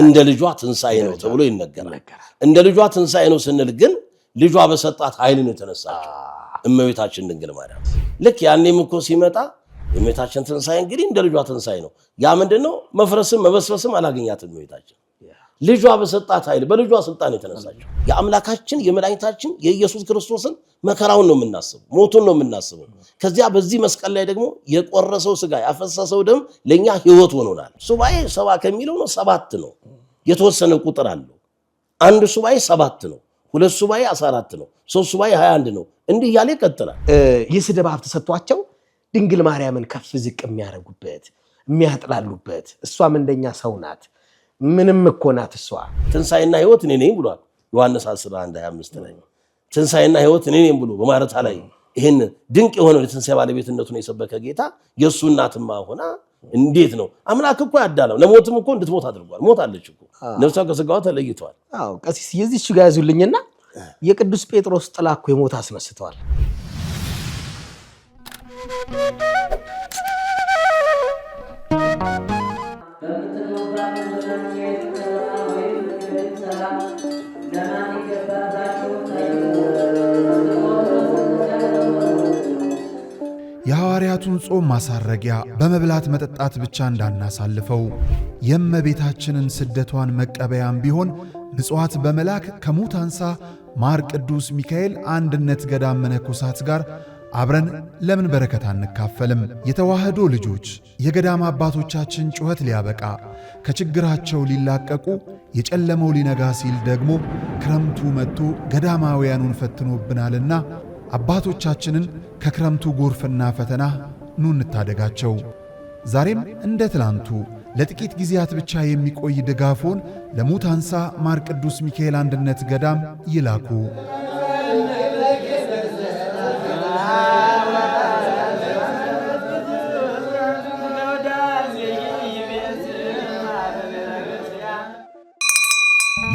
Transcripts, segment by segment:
እንደ ልጇ ትንሳኤ ነው ተብሎ ይነገራል። እንደ ልጇ ትንሳኤ ነው ስንል ግን ልጇ በሰጣት ኃይል ነው የተነሳችው እመቤታችን ድንግል ማርያም። ልክ ያኔም እኮ ሲመጣ የእመቤታችን ትንሳኤ እንግዲህ እንደ ልጇ ትንሳኤ ነው። ያ ምንድነው? መፍረስም መበስበስም አላገኛትም እመቤታችን ልጇ በሰጣት ኃይል በልጇ ስልጣን የተነሳችው። የአምላካችን የመድኃኒታችን የኢየሱስ ክርስቶስን መከራውን ነው የምናስበው፣ ሞቱን ነው የምናስበው። ከዚያ በዚህ መስቀል ላይ ደግሞ የቆረሰው ስጋ ያፈሰሰው ደም ለኛ ህይወት ሆኖናል። ሱባኤ 70 ከሚለው ነው 7 ነው፣ የተወሰነ ቁጥር አለው። አንድ ሱባኤ 7 ነው፣ ሁለት ሱባኤ 14 ነው፣ ሶስት ሱባኤ 21 ነው። እንዲህ ያለ ይቀጥላል። የስድብ ሀብት ተሰጥቷቸው ድንግል ማርያምን ከፍ ዝቅ የሚያረጉበት የሚያጥላሉበት፣ እሷም እንደኛ ሰው ናት፣ ምንም እኮ ናት እሷ። ትንሳኤና ህይወት እኔ ነኝ ብሏል ዮሐንስ 11:25 ላይ። ትንሳኤና ህይወት እኔ ነኝ ብሎ በማረታ ላይ ይሄን ድንቅ የሆነው የትንሳኤ ባለቤትነቱን የሰበከ ጌታ የሱ እናትማ ሆና እንዴት ነው? አምላክ እኮ ያዳለው ለሞትም እኮ እንድትሞት አድርጓል። ሞታለች እኮ ነፍሷ ከስጋዋ ተለይቷል። አዎ ቀሲስ የዚህች ጋር ያዙልኝና የቅዱስ ጴጥሮስ ጥላ እኮ የሞት አስነስተዋል። የሐዋርያቱን ጾም ማሳረጊያ በመብላት መጠጣት ብቻ እንዳናሳልፈው የእመቤታችንን ስደቷን መቀበያም ቢሆን ምጽዋት በመላክ ከሙት አንሳ ማር ቅዱስ ሚካኤል አንድነት ገዳም መነኮሳት ጋር አብረን ለምን በረከት አንካፈልም? የተዋህዶ ልጆች የገዳም አባቶቻችን ጩኸት ሊያበቃ ከችግራቸው ሊላቀቁ የጨለመው ሊነጋ ሲል ደግሞ ክረምቱ መጥቶ ገዳማውያኑን ፈትኖብናልና አባቶቻችንን ከክረምቱ ጎርፍና ፈተና ኑ እንታደጋቸው። ዛሬም እንደ ትላንቱ ለጥቂት ጊዜያት ብቻ የሚቆይ ድጋፎን ለሙት አንሳ ማር ቅዱስ ሚካኤል አንድነት ገዳም ይላኩ።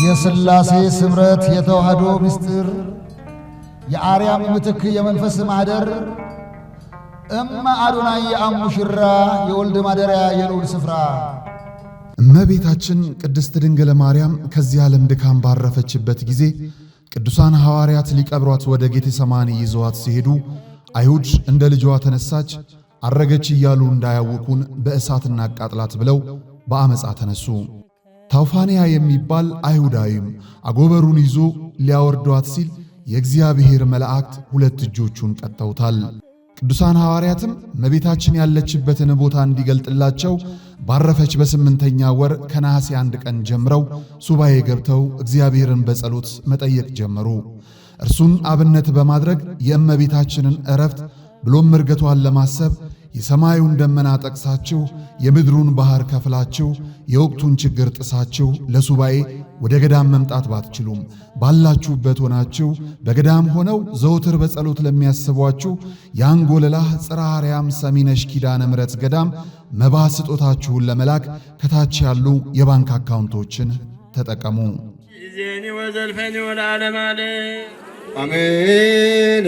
የሥላሴ ስምረት የተዋህዶ ምስጢር የአርያም ምትክ የመንፈስ ማደር እማ አዶናይ የአሙሽራ የወልድ ማደሪያ የልዑል ስፍራ እመቤታችን ቅድስት ድንግል ማርያም ከዚህ ዓለም ድካም ባረፈችበት ጊዜ ቅዱሳን ሐዋርያት ሊቀብሯት ወደ ጌቴሰማኒ ይዘዋት ሲሄዱ አይሁድ እንደ ልጇ ተነሳች አረገች እያሉ እንዳያውኩን በእሳት እናቃጥላት ብለው በአመፃ ተነሱ። ታውፋንያ የሚባል አይሁዳዊም አጎበሩን ይዞ ሊያወርዷት ሲል የእግዚአብሔር መላእክት ሁለት እጆቹን ቀጠውታል። ቅዱሳን ሐዋርያትም እመቤታችን ያለችበትን ቦታ እንዲገልጥላቸው ባረፈች በ8ኛ ወር ከነሐሴ 1 ቀን ጀምረው ሱባኤ ገብተው እግዚአብሔርን በጸሎት መጠየቅ ጀመሩ። እርሱን አብነት በማድረግ የእመቤታችንን ዕረፍት ብሎም እርገቷን ለማሰብ የሰማዩን ደመና ጠቅሳችሁ የምድሩን ባህር ከፍላችሁ የወቅቱን ችግር ጥሳችሁ ለሱባኤ ወደ ገዳም መምጣት ባትችሉም ባላችሁበት ሆናችሁ በገዳም ሆነው ዘውትር በጸሎት ለሚያስቧችሁ የአንጎለላህ ጽርሐ አርያም ሰሚነሽ ኪዳነ ምሕረት ገዳም መባ ስጦታችሁን ለመላክ ከታች ያሉ የባንክ አካውንቶችን ተጠቀሙ። ዜኒ ወዘልፈኒ ወለዓለመ አሜን።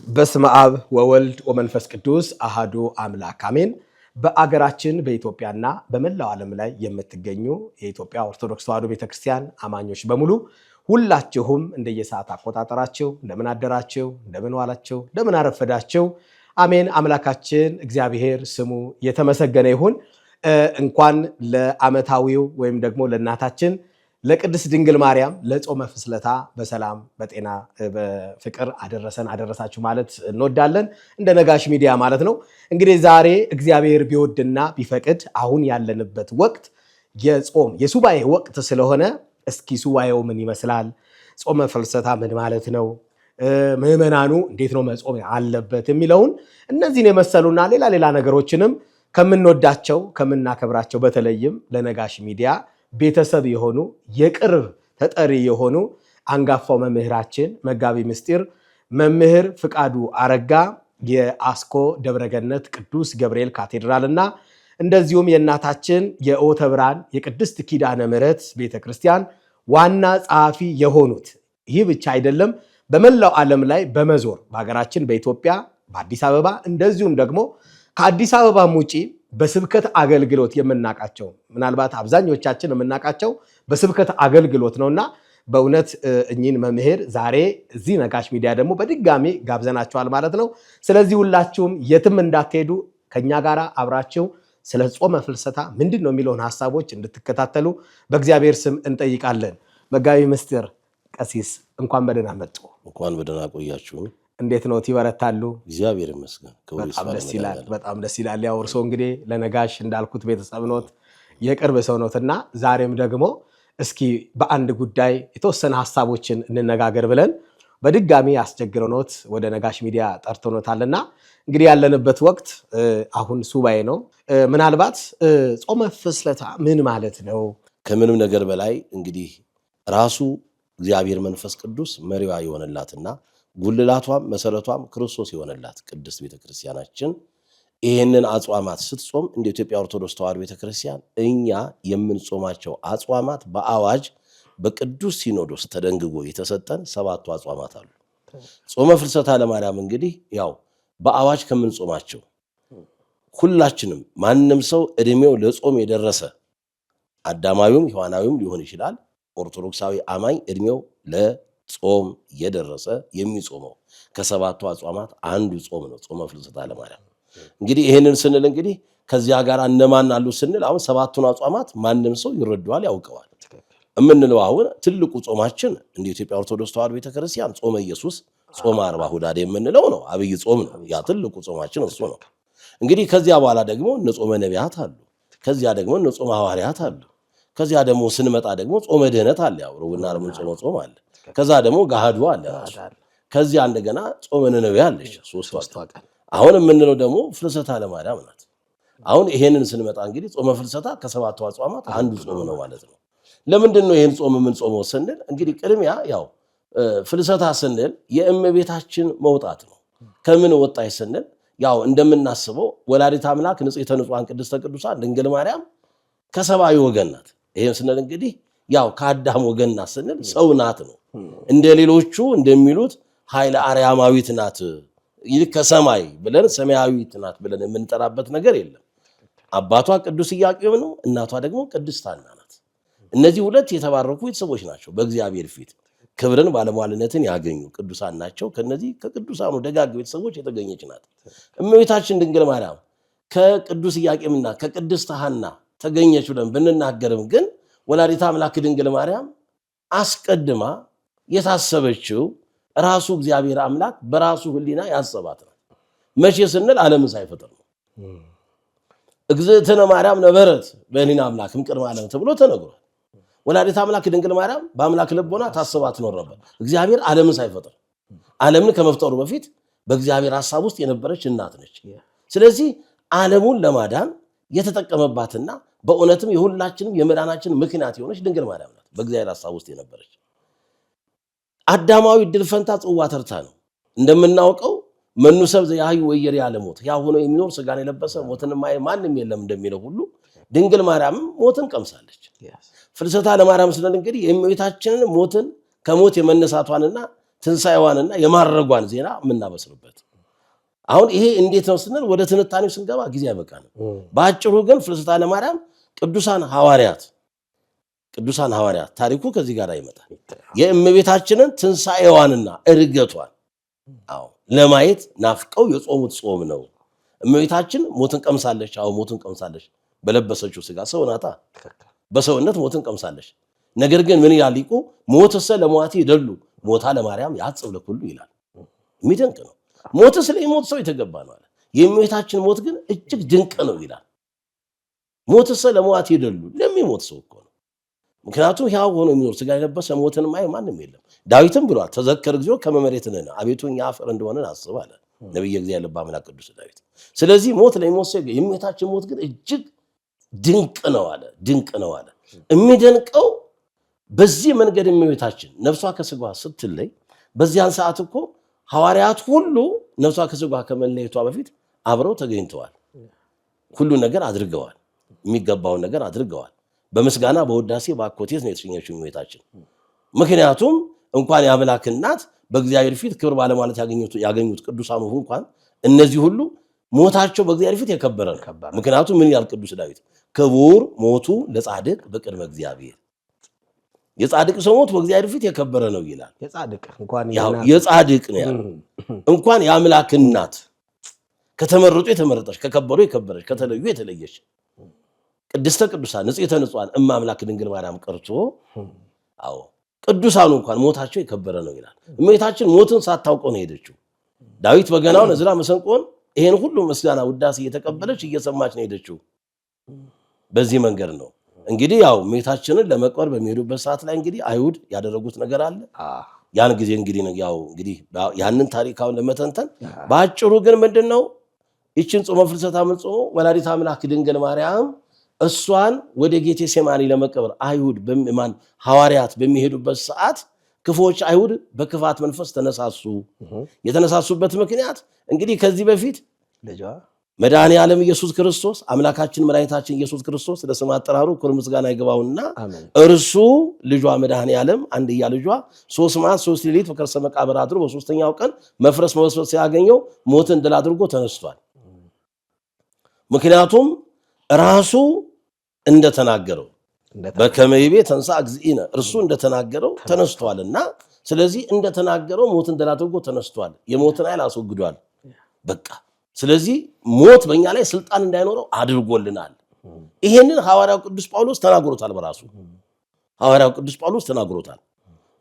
በስመ አብ ወወልድ ወመንፈስ ቅዱስ አሃዱ አምላክ አሜን። በአገራችን በኢትዮጵያና በመላው ዓለም ላይ የምትገኙ የኢትዮጵያ ኦርቶዶክስ ተዋሕዶ ቤተክርስቲያን አማኞች በሙሉ ሁላችሁም እንደየሰዓት አቆጣጠራችሁ እንደምን አደራችሁ፣ እንደምን ዋላችሁ፣ እንደምን አረፈዳችሁ። አሜን። አምላካችን እግዚአብሔር ስሙ የተመሰገነ ይሁን። እንኳን ለዓመታዊው ወይም ደግሞ ለእናታችን ለቅድስት ድንግል ማርያም ለጾመ ፍስለታ በሰላም በጤና በፍቅር አደረሳችሁ ማለት እንወዳለን። እንደ ነጋሽ ሚዲያ ማለት ነው። እንግዲህ ዛሬ እግዚአብሔር ቢወድና ቢፈቅድ አሁን ያለንበት ወቅት የጾም የሱባኤ ወቅት ስለሆነ እስኪ ሱባኤው ምን ይመስላል፣ ጾመ ፍልሰታ ምን ማለት ነው፣ ምዕመናኑ እንዴት ነው መጾም አለበት የሚለውን እነዚህን የመሰሉና ሌላ ነገሮችንም ከምንወዳቸው ከምናከብራቸው በተለይም ለነጋሽ ሚዲያ ቤተሰብ የሆኑ የቅርብ ተጠሪ የሆኑ አንጋፋው መምህራችን መጋቢ ምስጢር መምህር ፍቃዱ አረጋ የአስኮ ደብረገነት ቅዱስ ገብርኤል ካቴድራልና እንደዚሁም የእናታችን የኦተ ብርሃን የቅድስት ኪዳነ ምሕረት ቤተክርስቲያን ዋና ጸሐፊ የሆኑት ይህ ብቻ አይደለም፣ በመላው ዓለም ላይ በመዞር በሀገራችን በኢትዮጵያ በአዲስ አበባ እንደዚሁም ደግሞ ከአዲስ አበባም ውጪ በስብከት አገልግሎት የምናቃቸው ምናልባት አብዛኞቻችን የምናቃቸው በስብከት አገልግሎት ነውና በእውነት እኚህን መምህር ዛሬ እዚህ ነጋሽ ሚዲያ ደግሞ በድጋሚ ጋብዘናቸዋል ማለት ነው። ስለዚህ ሁላችሁም የትም እንዳትሄዱ ከኛ ጋር አብራችሁ ስለ ጾመ ፍልሰታ ምንድነው የሚለውን ሐሳቦች እንድትከታተሉ በእግዚአብሔር ስም እንጠይቃለን። መጋቢ ምስጢር ቀሲስ እንኳን በደህና መጡ። እንኳን በደህና ቆያችሁ። እንዴት ነው ይበረታሉ? እግዚአብሔር ይመስገን። በጣም ደስ ይላል። ያው እርሶ እንግዲህ ለነጋሽ እንዳልኩት ቤተሰብ ኖት፣ የቅርብ ሰው ኖትና ዛሬም ደግሞ እስኪ በአንድ ጉዳይ የተወሰነ ሐሳቦችን እንነጋገር ብለን በድጋሚ አስቸግረውት ወደ ነጋሽ ሚዲያ ጠርተውታልና እንግዲህ ያለንበት ወቅት አሁን ሱባኤ ነው። ምናልባት ጾመ ፍልሰታ ምን ማለት ነው? ከምንም ነገር በላይ እንግዲህ ራሱ እግዚአብሔር መንፈስ ቅዱስ መሪዋ የሆነላትና ጉልላቷም መሰረቷም ክርስቶስ የሆነላት ቅድስት ቤተክርስቲያናችን ይህንን አጽዋማት ስትጾም እንደ ኢትዮጵያ ኦርቶዶክስ ተዋሕዶ ቤተክርስቲያን እኛ የምንጾማቸው አጽዋማት በአዋጅ በቅዱስ ሲኖዶስ ተደንግጎ የተሰጠን 7 አጽዋማት አሉ። ጾመ ፍልሰታ ለማርያም እንግዲህ ያው በአዋጅ ከምንጾማቸው ሁላችንም ማንም ሰው እድሜው ለጾም የደረሰ አዳማዊም ሔዋናዊም ሊሆን ይችላል። ኦርቶዶክሳዊ አማኝ እድሜው ለጾም የደረሰ የሚጾመው ከ7ቱ አጽዋማት አንዱ ጾም ነው፣ ጾመ ፍልሰታ ለማርያም። እንግዲህ ይሄንን ስንል እንግዲህ ከዚያ ጋር እነማን አሉ ስንል አሁን 7ቱን አጽዋማት ማንም ሰው ይረዳዋል፣ ያውቀዋል። እምንለው አሁን ትልቁ ጾማችን እንደ ኢትዮጵያ ኦርቶዶክስ ተዋሕዶ ቤተክርስቲያን ጾመ ኢየሱስ ጾመ 40 ሁዳዴ የምንለው ነው። አብይ ጾም ነው። ያ ትልቁ ጾማችን እሱ ነው። እንግዲህ ከዚያ በኋላ ደግሞ እነ ጾመ ነቢያት አሉ። ከዚያ ደግሞ እነ ጾመ ሐዋርያት አሉ። ከዚያ ደግሞ ስንመጣ ደግሞ ጾመ ድህነት አለ። ያው ረቡዕና ዓርብ ጾም አለ። ከዛ ደግሞ ገሃዱ አለ ራሱ። ከዚያ እንደገና ጾመ ነነዌ አለች 3 ቀን። አሁን የምንለው ደግሞ ፍልሰታ ለማርያም ናት። አሁን ይሄንን ስንመጣ እንግዲህ ጾመ ፍልሰታ ከ7ቱ አጽዋማት አንዱ ጾም ነው ማለት ነው። ለምንድን ነው ይሄን ጾም የምንጾመው ስንል እንግዲህ ቅድሚያ ያው ፍልሰታ ስንል የእመቤታችን መውጣት ነው። ከምን ወጣች ስንል ያው እንደምናስበው ወላዲተ አምላክ ንጽሕተ ንጹሐን ቅድስተ ቅዱሳን ድንግል ማርያም ከሰብአዊ ወገን ናት። ይሄን ስንል እንግዲህ ያው ከአዳም ወገን ናት ስንል ሰው ናት ነው። እንደ ሌሎቹ እንደሚሉት ኃይለ አርያማዊት ናት ይልቅ ከሰማይ ብለን ሰማያዊት ናት ብለን የምንጠራበት ነገር የለም። አባቷ ቅዱስ ኢያቄም ነው፣ እናቷ ደግሞ ቅድስት ሐና ናት። እነዚህ ሁለት የተባረኩ ቤተሰቦች ናቸው። በእግዚአብሔር ፊት ክብርን ባለሟልነትን ያገኙ ቅዱሳን ናቸው። ከነዚህ ከቅዱሳኑ ደጋግ ቤተሰቦች የተገኘች ናት። እመቤታችን ድንግል ማርያም ከቅዱስ ኢያቄምና ከቅድስት ሐና ተገኘች ብለን ብንናገርም ግን ወላዲተ አምላክ ድንግል ማርያም አስቀድማ የታሰበችው ራሱ እግዚአብሔር አምላክ በራሱ ሕሊና ያሰባት ናት። መቼ ስንል ዓለምን ሳይፈጥር ነው። እግዝእትነ ማርያም ነበረት በሕሊና አምላክም ቅድመ ዓለም ተብሎ ተነግሯል። ወላዲተ አምላክ ድንግል ማርያም በአምላክ ልቦና ታስባ ትኖር ነበር። እግዚአብሔር ዓለምን ሳይፈጥር ዓለምን ከመፍጠሩ በፊት በእግዚአብሔር ሐሳብ ውስጥ የነበረች እናት ነች። ስለዚህ ዓለሙን ለማዳን የተጠቀመባትና በእውነትም የሁላችንም የመዳናችን ምክንያት የሆነች ድንግል ማርያም ናት። በእግዚአብሔር ሐሳብ ውስጥ የነበረች አዳማዊ ድል ፈንታ ጽዋ ተርታ ነው። እንደምናውቀው መኑ ሰብእ ዘያህዩ ወኢይሬኢ ሞት፣ ያው ሆኖ የሚኖር ስጋን የለበሰ ሞትን የማያይ ማንም የለም እንደሚለው ሁሉ ድንግል ማርያም ሞትን ቀምሳለች። ፍልሰታ ለማርያም ስንል እንግዲህ የእመቤታችንን ሞትን ከሞት የመነሳቷንና ትንሣኤዋንና የማረጓን ዜና የምናበስርበት። አሁን ይሄ እንዴት ነው ስንል ወደ ትንታኔው ስንገባ ጊዜ አይበቃንም። በአጭሩ ግን ፍልሰታ ለማርያም ቅዱሳን ሐዋርያት ታሪኩ ከዚህ ጋር ይመጣል። የእመቤታችንን ትንሣኤዋንና እርገቷን ለማየት ናፍቀው የጾሙት ጾም ነው። እመቤታችን ሞትን ቀምሳለች። ሞትን ቀምሳለች። በለበሰችው ስጋ ሰው ናታ። በሰውነት ሞትን ቀምሳለች። ነገር ግን ምን ይላል ሊቁ? ሞትሰ ለሞአቲ ይደሉ ሞታ ለማርያም ያጽብ ለኩሉ ይላል። የሚደንቅ ነው። ሞት ስለሚሞት ሰው የተገባ ነው አለ። የእመቤታችን ሞት ግን እጅግ ድንቅ ነው ይላል። ሞትሰ ለሞአቲ ይደሉ ለሚሞት ሰው እኮ ነው። ምክንያቱም ያው ሆኖ የሚኖር ስጋ የለበሰ ሞትን ማይ ማንም የለም። ዳዊትም ብሏል ተዘከር እግዚኦ ከመ መሬትነ፣ አቤቱ እኛ አፈር እንደሆነን አስብ አለ ነብየ እግዚአብሔር ልበ አምላክ ቅዱስ ዳዊት። ስለዚህ ሞት ለሚሞት ሰው የእመቤታችን ሞት ግን እጅግ ድንቅ ነው አለ። የሚደንቀው በዚህ መንገድ እመቤታችን ነፍሷ ከስጋዋ ስትለይ በዚያን ሰዓት እኮ ሐዋርያት ሁሉ ነፍሷ ከስጋዋ ከመለየቷ በፊት አብረው ተገኝተዋል። ሁሉ ነገር አድርገዋል። የሚገባውን ነገር አድርገዋል። በምስጋና በውዳሴ በአኮቴት ነው የተሸኘችው እመቤታችን። ምክንያቱም እንኳን የአምላክ እናት በእግዚአብሔር ፊት ክብር ባለማለት ያገኙት ቅዱሳኑ እንኳን እነዚህ ሁሉ ሞታቸው በእግዚአብሔር ፊት የከበረ ነው። ምክንያቱም ምን ይላል ቅዱስ ዳዊት? ክቡር ሞቱ ለጻድቅ በቅድመ እግዚአብሔር። የጻድቅ ሰው ሞት በእግዚአብሔር ፊት የከበረ ነው ይላል። የጻድቅ ነው ያለው። እንኳን የአምላክ እናት ከተመረጡ የተመረጠች፣ ከከበሩ የከበረች፣ ከተለዩ የተለየች ቅድስተ ቅዱሳን ንጽሕተ ንጹሐን እመ አምላክ ድንግል ማርያም ቀርቶ ቅዱሳኑ እንኳን ሞታቸው የከበረ ነው ይላል። እመቤታችን ሞትን ሳታውቀው ነው ሄደችው። ዳዊት በገናውን ዕዝራ መሰንቆን ይሄን ሁሉ ምስጋና ውዳሴ እየተቀበለች እየሰማች ነው ሄደችው። በዚህ መንገድ ነው እንግዲህ እመቤታችንን ለመቅበር በሚሄዱበት ሰዓት ላይ እንግዲህ አይሁድ ያደረጉት ነገር አለ። ያን ጊዜ እንግዲህ ያንን ታሪካውን ለመተንተን በአጭሩ ግን ምንድነው ይችን ጾመ ፍልሰታ ጾሞ ወላዲተ አምላክ ድንግል ማርያም እሷን ወደ ጌቴሴማኒ ለመቀበር አይሁድ ሐዋርያት በሚሄዱበት ሰዓት ክፎች አይሁድ በክፋት መንፈስ ተነሳሱ። የተነሳሱበት ምክንያት እንግዲህ ከዚህ በፊት መድኃኔ ዓለም ኢየሱስ ክርስቶስ አምላካችን መድኃኒታችን ኢየሱስ ክርስቶስ ለስም አጠራሩ ክብር ምስጋና ይግባውና እርሱ ልጇ መድኃኔ ዓለም አንድያ ልጇ 3 መዓልት 3 ሌሊት በከርሰ መቃብር አድሮ በሶስተኛው ቀን መፍረስ መበስበስ ሲያገኘው ሞትን ድል አድርጎ ተነስቷል። ምክንያቱም ራሱ እንደተናገረው በከመ ይቤ ተንሥአ እግዚእነ እርሱ እንደተናገረው ተነስቷልና፣ ስለዚህ እንደተናገረው ሞትን ድል አድርጎ ተነስቷል። የሞትን ኃይል አስወግዷል። በቃ ስለዚህ ሞት በእኛ ላይ ስልጣን እንዳይኖረው አድርጎልናል። ይሄንን ሐዋርያው ቅዱስ ጳውሎስ ተናግሮታል። በራሱ ሐዋርያው ቅዱስ ጳውሎስ ተናግሮታል።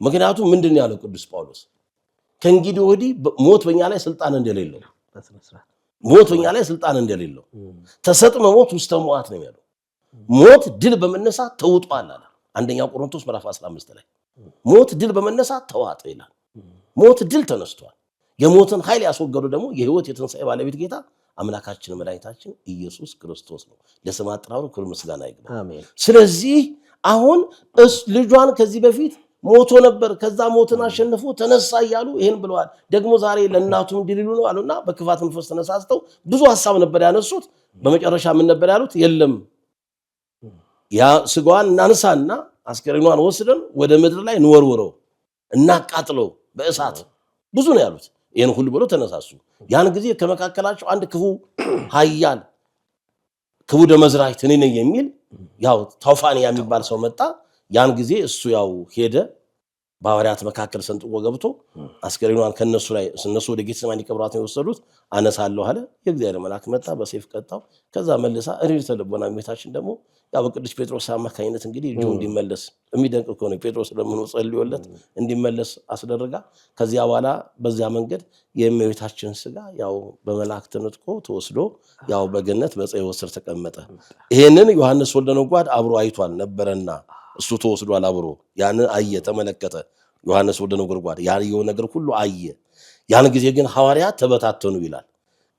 ምክንያቱም ምንድን ያለው ቅዱስ ጳውሎስ ከእንግዲህ ወዲህ ሞት በእኛ ላይ ስልጣን እንደሌለው ተሰጥመ ሞት ውስተ ሞዓት ነው ያለው። ሞት ድል በመነሳት ተውጧል አለ። አንደኛ ቆሮንቶስ ምዕራፍ 15 ላይ ሞት ድል በመነሳት ተዋጠ ይላል። ሞት ድል ተነስቷል። የሞትን ኃይል ያስወገዱ ደግሞ የሕይወት የትንሣኤ ባለቤት ጌታ አምላካችን መድኃኒታችን ኢየሱስ ክርስቶስ ነው። ለስም አጠራሩ ክብር ምስጋና ይግባው። አሜን። ስለዚህ አሁን ልጇን ከዚህ በፊት ሞቶ ነበር፣ ከዛ ሞትን አሸንፎ ተነሳ እያሉ ይሄን ብለዋል። ደግሞ ዛሬ ለእናቱም እንዲልሉ ነው አሉና በክፋት መንፈስ ተነሳስተው ብዙ ሐሳብ ነበር ያነሱት። በመጨረሻ ምን ነበር ያሉት? የለም ያ ስጋዋን እናንሳና አስከሬኗን ወስደን ወደ ምድር ላይ እንወርውረው እናቃጥለው በእሳት ብዙ ነው ያሉት። ይሄን ሁሉ ብለው ተነሳሱ። ያን ጊዜ ከመካከላቸው አንድ ክፉ ኃያል ክቡደ መዝራዕት እኔ ነኝ የሚል ታውፋንያ የሚባል ሰው መጣ። ያን ጊዜ እሱ ሄደ በሐዋርያት መካከል ሰንጥቆ ገብቶ አስከሬኗን ከነሱ ላይ እነሱ ወደ ጌቴሴማኒ ቀብሯት ነው የወሰዱት። አነሳለሁ አለ። የእግዚአብሔር መልአክ መጣ በሰይፍ ቀጣው። ከዛ መልሳ ርኅራኄ ልቦና እመቤታችን ደግሞ በቅዱስ ጴጥሮስ አማካኝነት እንግዲህ ልጁ እንዲመለስ የሚደንቅ ከሆነ ጴጥሮስ ለምኑ ጸልዮለት እንዲመለስ አስደረጋ። ከዚያ በኋላ በዚያ መንገድ የእመቤታችን ስጋ በመልአክ ተነጥቆ ተወስዶ በገነት በዕፀ ሕይወት ስር ተቀመጠ። ይሄንን ዮሐንስ ወልደ ነጎድጓድ አብሮ አይቷል ነበረና እሱ ተወስዷል አብሮ። ያንን አየ ተመለከተ። ዮሐንስ ወልደ ነጎድጓድ ያየው ነገር ሁሉ አየ። ያን ጊዜ ግን ሐዋርያት ተበታተኑ ይላል።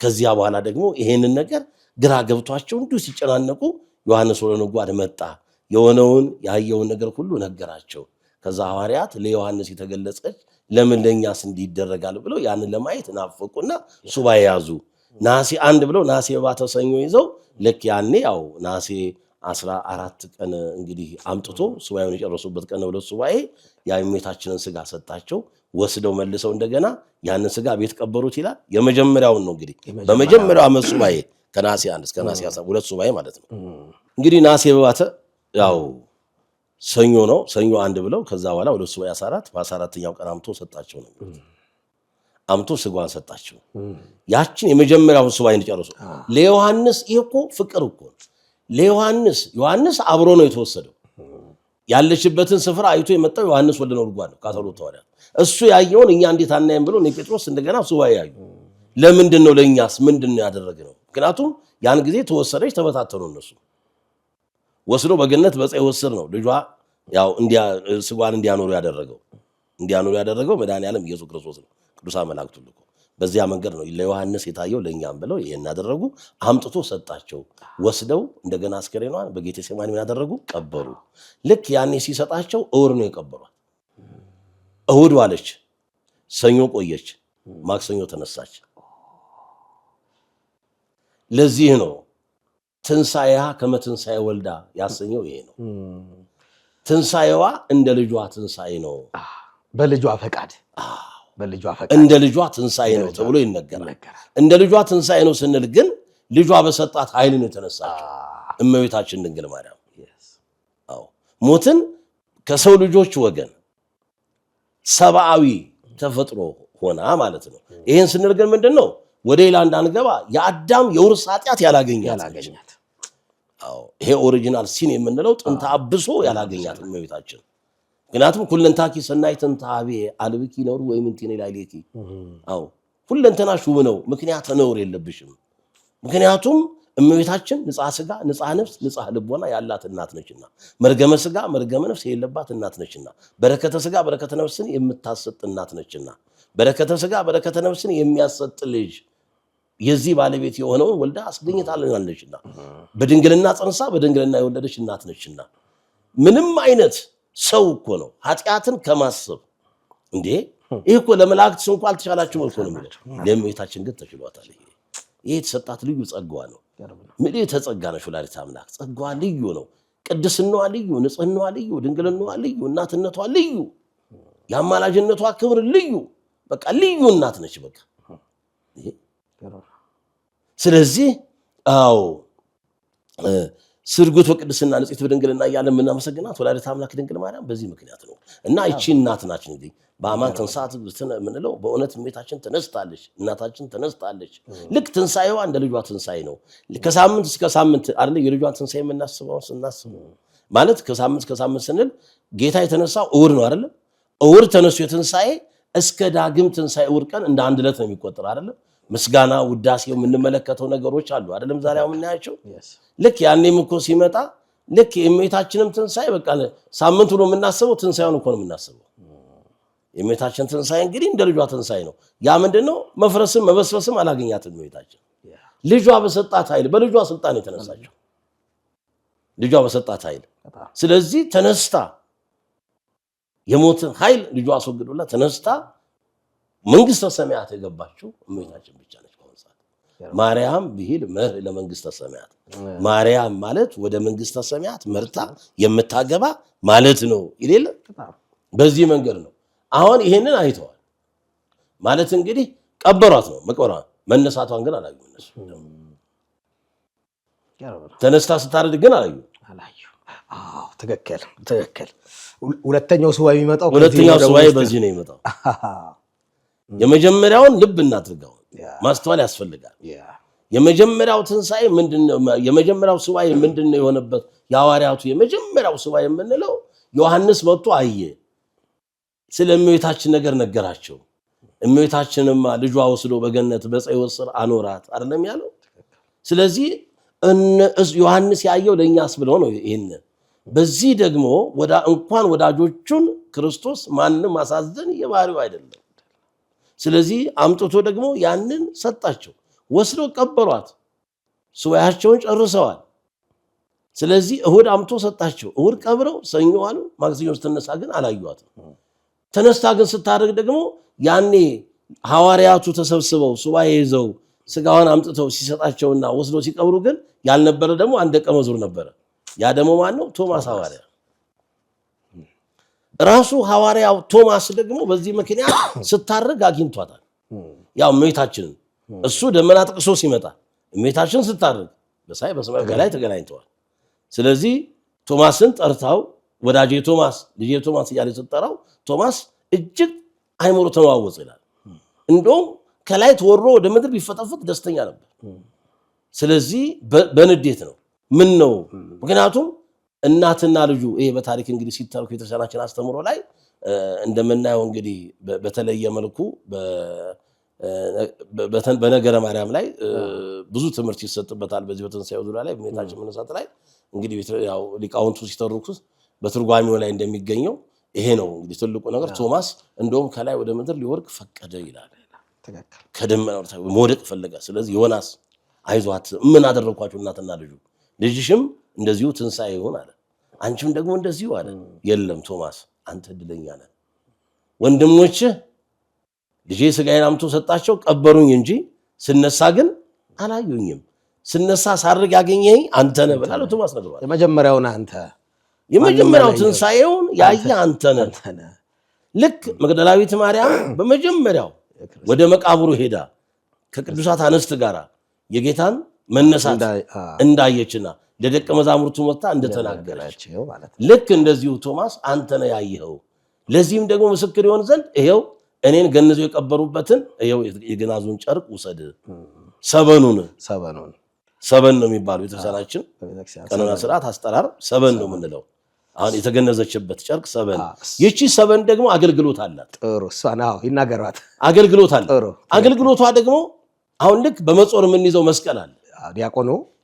ከዚያ በኋላ ደግሞ ይሄንን ነገር ግራ ገብቷቸው እንዲሁ ሲጨናነቁ ዮሐንስ ወልደ ነጎድጓድ መጣ። የሆነውን ያየውን ነገር ሁሉ ነገራቸው። ከዛ ሐዋርያት ለዮሐንስ የተገለጸች ለምን ለኛስ እንዲደረጋል ብለው ያንን ለማየት ናፈቁና ሱባኤ ያዙ። ነሐሴ 1 ብለው ነሐሴ በባተ ሰኞ ይዘው ልክ ያኔ ነሐሴ 14 ቀን እንግዲህ አምጥቶ ሱባኤውን የጨረሱበት ቀን ነው። ብለው ሱባኤ የእመቤታችንን ስጋ ሰጣቸው። ወስደው መልሰው እንደገና ያንን ስጋ ቤት ቀበሩት ይላል። የመጀመሪያውን ነው እንግዲህ በመጀመሪያው ዓመት ሱባኤ ከነሐሴ 1 እስከ ነሐሴ 12 ሱባኤ ማለት ነው። እንግዲህ ነሐሴ በባተ ሰኞ ነው። ሰኞ 1 ብለው ከዛ በኋላ ወደ ሱባኤ 14 በ14ኛው ቀን አምጥቶ ሰጣቸው ነው። አምጥቶ ስጋዋን ሰጣቸው። ያችን የመጀመሪያውን ሱባኤ እንደጨረሱ ለዮሐንስ ይሄ እኮ ፍቅር እኮ ዮሐንስ አብሮ ነው የተወሰደው። ያለችበትን ስፍራ አይቶ የመጣው ዮሐንስ ወልደ ነጎድጓድ ነው ከ12 ሐዋርያት። እሱ ያየውን እኛ እንዴት አናየም ብሎ ጴጥሮስ እንደገና ሱባኤ ያዩ። ለምንድን ነው ለእኛስ ምንድን ነው ያደረግነው? ምክንያቱም ያን ጊዜ ተወሰደች፣ ተበታተኑ። እነሱ ወስዶ በገነት በዕፀ ሕይወት ስር ነው ልጇ ስጋዋን እንዲያኖሩ ያደረገው መድኃኔዓለም ኢየሱስ ክርስቶስ ነው። ቅዱሳን መላእክቱ ልኮ በዚያ መንገድ ነው ለዮሐንስ የታየው ለእኛም ብለው ይሄን ያደረጉ። አምጥቶ ሰጣቸው። ወስደው እንደገና አስከሬኗን በጌቴሴማኒ ያደረጉ ቀበሩ። ልክ ያኔ ሲሰጣቸው እሑድ ነው የቀበሯት። እሑድ ዋለች፣ ሰኞ ቆየች፣ ማክሰኞ ተነሳች። ለዚህ ነው ትንሣኤሃ ከመ ትንሣኤ ወልዳ ያሰኘው ይሄ ነው። ትንሣኤዋ እንደ ልጇ ትንሣኤ ነው፣ በልጇ ፈቃድ። እንደ ልጇ ትንሣኤ ነው ተብሎ ይነገራል። እንደ ልጇ ትንሣኤ ነው ስንል ግን ልጇ በሰጣት ኃይል ነው የተነሳችው እመቤታችን ድንግል ማርያም። አዎ ሞትን ከሰው ልጆች ወገን ሰብአዊ ተፈጥሮ ሆና ማለት ነው። ይሄን ስንል ግን ምንድነው ወደ ሌላ እንዳንገባ የአዳም የውርስ ኃጢአት ያላገኛት አዎ ይሄ ኦሪጂናል ሲን የምንለው ጥንተ አብሶ ያላገኛት እመቤታችን። ምክንያቱም ኩለንታኪ ሰናይ ተንታቤ አልብኪ ነው ወይም እንትን ላይሌኪ አዎ ሁለንተናሽ ውብ ነው፣ ምክንያት ነውር የለብሽም። ምክንያቱም እመቤታችን ንጽሐ ሥጋ ንጽሐ ነፍስ ንጽሐ ልቦና ያላት እናት ነችና፣ መርገመ ሥጋ መርገመ ነፍስ የሌለባት እናት ነችና፣ በረከተ ሥጋ በረከተ ነፍስን የምታሰጥ እናት ነችና፣ በረከተ ሥጋ በረከተ ነፍስን የሚያሰጥ ልጅ የዚህ ባለቤት የሆነውን ወልዳ አስገኝታለችና፣ በድንግልና ጸንሳ በድንግልና የወለደች እናት ነችና፣ ምንም አይነት ሰው እኮ ነው ኃጢአትን ከማሰብ እንዴ ይሄ እኮ ለመላእክት እንኳን አልተቻላቸውም እኮ ነው የሚለው። ለእመቤታችን ግን ተችሏታል። ይሄ የተሰጣት ልዩ ጸጋዋ ነው። ምን የተጸጋ ነው ወላዲተ አምላክ። ጸጋዋ ልዩ ነው። ቅድስናዋ ልዩ፣ ንጽህናዋ ልዩ፣ ድንግልናዋ ልዩ፣ እናትነቷ ልዩ፣ የአማላጅነቷ ክብር ልዩ፣ በቃ ልዩ እናት ነች በቃ። ስለዚህ አዎ ስርጉት ወቅድስና ንጽሕት በድንግልና እያለ የምናመሰግናት ወላዲተ አምላክ ድንግል ማርያም በዚህ ምክንያት ነው። እና እቺ እናት ናችን እንግዲህ በአማን ተንሳት የምንለው በእውነት እመቤታችን ተነስታለች፣ እናታችን ተነስታለች። ልክ ትንሣኤዋ እንደ ልጇ ትንሣኤ ነው። ከሳምንት እስከ ሳምንት አይደል የልጇን ትንሣኤ የምናስበው ስናስበው ማለት ከሳምንት እስከ ሳምንት ስንል ጌታ የተነሳው እሑድ ነው አይደል? እሑድ ተነስቶ የትንሣኤ እስከ ዳግም ትንሣኤ እሑድ ቀን እንደ አንድ ዕለት ነው የሚቆጠር አይደል? ምስጋና ውዳሴው የምንመለከተው ነገሮች አሉ አይደለም? ዛሬ አሁን እናያቸው። ልክ ያኔም እኮ ሲመጣ ልክ የእመቤታችንም ትንሣኤ በቃ ሳምንት ብሎ የምናስበው ትንሣኤውን እኮ ነው የምናስበው። የእመቤታችን ትንሣኤ እንግዲህ እንደ ልጇ ትንሣኤ ነው። ያ ምንድነው መፍረስም መበስበስም አላገኛትም እመቤታችን። ልጇ በሰጣት ኃይል በልጇ ስልጣን የተነሳችው ልጇ በሰጣት ኃይል። ስለዚህ ተነስታ የሞትን ኃይል ልጇ አስወግዶላት ተነስታ መንግስተ ሰማያት የገባችው እመቤታችን ብቻ ነች። ማርያም ብሂል መርህ ለመንግስተ ሰማያት። ማርያም ማለት ወደ መንግስተ ሰማያት መርታ የምታገባ ማለት ነው ይሌለ። በዚህ መንገድ ነው አሁን ይሄንን አይተዋል ማለት እንግዲህ ቀበሯት ነው መቀበሯት። መነሳቷን ግን አላዩ እነሱ። ተነስታ ስታረድ ግን አላዩ። አዎ ትክክል። ሁለተኛው ሱባኤ የሚመጣው በዚህ ነው የሚመጣው። የመጀመሪያውን ልብ እናድርገው ማስተዋል ያስፈልጋል። የመጀመሪያው ትንሣኤ ምንድነው? የመጀመሪያው ሱባኤ ምንድነው የሆነበት? የሐዋርያቱ የመጀመሪያው ሱባኤ የምንለው ዮሐንስ መጥቶ አየ፣ ስለ እመቤታችን ነገር ነገራቸው። እመቤታችንማ ልጇ ወስዶ በገነት በዕፀ ሕይወት ስር አኖራት አይደለም ያለው። ስለዚህ ዮሐንስ ያየው ለእኛስ ብለው ነው ይሄን። በዚህ ደግሞ እንኳን ወዳጆቹን ክርስቶስ ማንም ማሳዘን የባህሪው አይደለም። ስለዚህ አምጥቶ ደግሞ ያንን ሰጣቸው፣ ወስደው ቀበሯት። ሱባኤያቸውን ጨርሰዋል። ስለዚህ እሑድ አምጥቶ ሰጣቸው፣ እሑድ ቀብረው ሰኞ አሉ። ማክሰኞ ስትነሳ ግን አላዩአትም። ተነስታ ግን ስታደርግ ደግሞ ያኔ ሐዋርያቱ ተሰብስበው ሱባኤ ይዘው ስጋዋን አምጥተው ሲሰጣቸውና ወስደው ሲቀብሩ ግን ያልነበረ ደግሞ አንድ ደቀ መዝሙር ነበረ። ያ ደግሞ ማን ነው? ቶማስ ሐዋርያ። ራሱ ሐዋርያው ቶማስ ደግሞ በዚህ ምክንያት ስታርግ አግኝቷታል። ያው እመቤታችንን እሱ ደመና ጥቅሶ ሲመጣ እመቤታችን ስታርግ በሰማይ በላይ ተገናኝተዋል። ስለዚህ ቶማስን ጠርታው ወዳጄ ቶማስ ልጄ ቶማስ እያለ ስትጠራው ቶማስ እጅግ አይምሮ ተዋወጸ ይላል። እንደውም ከላይ ተወሮ ወደ ምድር ቢፈጠፍጥ ደስተኛ ነበር። ስለዚህ በንዴት ነው ምን ነው? ምክንያቱም እናትና ልጁ ይሄ በታሪክ እንግዲህ ሲተርኩ የተሰራችን አስተምሮ ላይ እንደምናየው እንግዲህ በተለየ መልኩ በነገረ ማርያም ላይ ብዙ ትምህርት ይሰጥበታል። በዚህ በትንሣኤው ዙሪያ ላይ በእመቤታችን መነሳት ላይ እንግዲህ ያው ሊቃውንቱ ሲተርኩት በትርጓሜው ላይ እንደሚገኘው ይሄ ነው እንግዲህ ትልቁ ነገር። ቶማስ እንደውም ከላይ ወደ ምድር ሊወርቅ ፈቀደ ይላል። ከደመና መውደቅ ፈለገ። ስለዚህ ዮናስ አይዟት ምን አደረኳችሁ እናትና ልጅሽም እንደዚሁ ትንሣኤ ይሁን አለ፣ አንቺም ደግሞ እንደዚሁ አለ። የለም ቶማስ አንተ እድለኛ ነህ፣ ወንድሞችህ ልጄ ስጋዬን አምጥቶ ሰጣቸው ቀበሩኝ እንጂ ስነሳ ግን አላዩኝም። ስነሳ ሳርግ ያገኘኝ አንተ ነህ ብላለሁ ቶማስ ነግሯል። የመጀመሪያውን አንተ የመጀመሪያው ትንሣኤውን ያየ አንተ ነህ። ልክ መግደላዊት ማርያም በመጀመሪያው ወደ መቃብሩ ሄዳ ከቅዱሳት አንስት ጋር የጌታን መነሳት እንዳየችና ለደቀ መዛሙርቱ ወጣ እንደተናገረች ልክ እንደዚሁ ቶማስ አንተ ነህ ያየኸው ለዚህም ደግሞ ምስክር ይሆን ዘንድ ይሄው እኔን ገነዘው የቀበሩበትን ይሄው የገናዙን ጨርቅ ውሰድ ሰበኑን ሰበን ነው የሚባለው የተሰራችን ቀኖና ስርዓት አስተራር ሰበን ነው የምንለው አሁን የተገነዘችበት ጨርቅ ሰበን ይቺ ሰበን ደግሞ አገልግሎት አላት ጥሩ ሷናው ይናገራት አገልግሎት አለ አገልግሎቷ ደግሞ አሁን ልክ በመጾር ምን ይዘው መስቀል አለ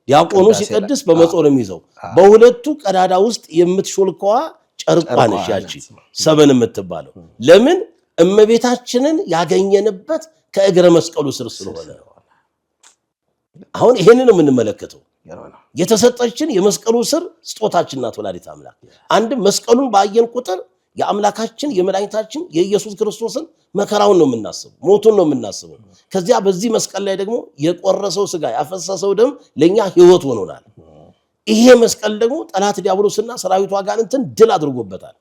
ዲያቆኑ ሲቀድስ በመጾር የሚይዘው በሁለቱ ቀዳዳ ውስጥ የምትሾልከዋ ጨርቋ ነች ያቺ ሰበን የምትባለው ለምን እመቤታችንን ያገኘንበት ከእግረ መስቀሉ ስር ስለሆነ አሁን ይሄንን ነው የምንመለከተው የተሰጠችን የመስቀሉ ስር ስጦታችን ናት ወላዲተ አምላክ አንድ መስቀሉን ባየን ቁጥር የአምላካችን የመድኃኒታችን የኢየሱስ ክርስቶስን መከራውን ነው የምናስበው ሞቱን ነው የምናስበው ከዚያ በዚህ መስቀል ላይ ደግሞ የቆረሰው ስጋ ያፈሰሰው ደም ለኛ ህይወት ሆኖናል ይሄ መስቀል ደግሞ ጠላት ዲያብሎስና ሰራዊቱ አጋንንትን ድል አድርጎበታል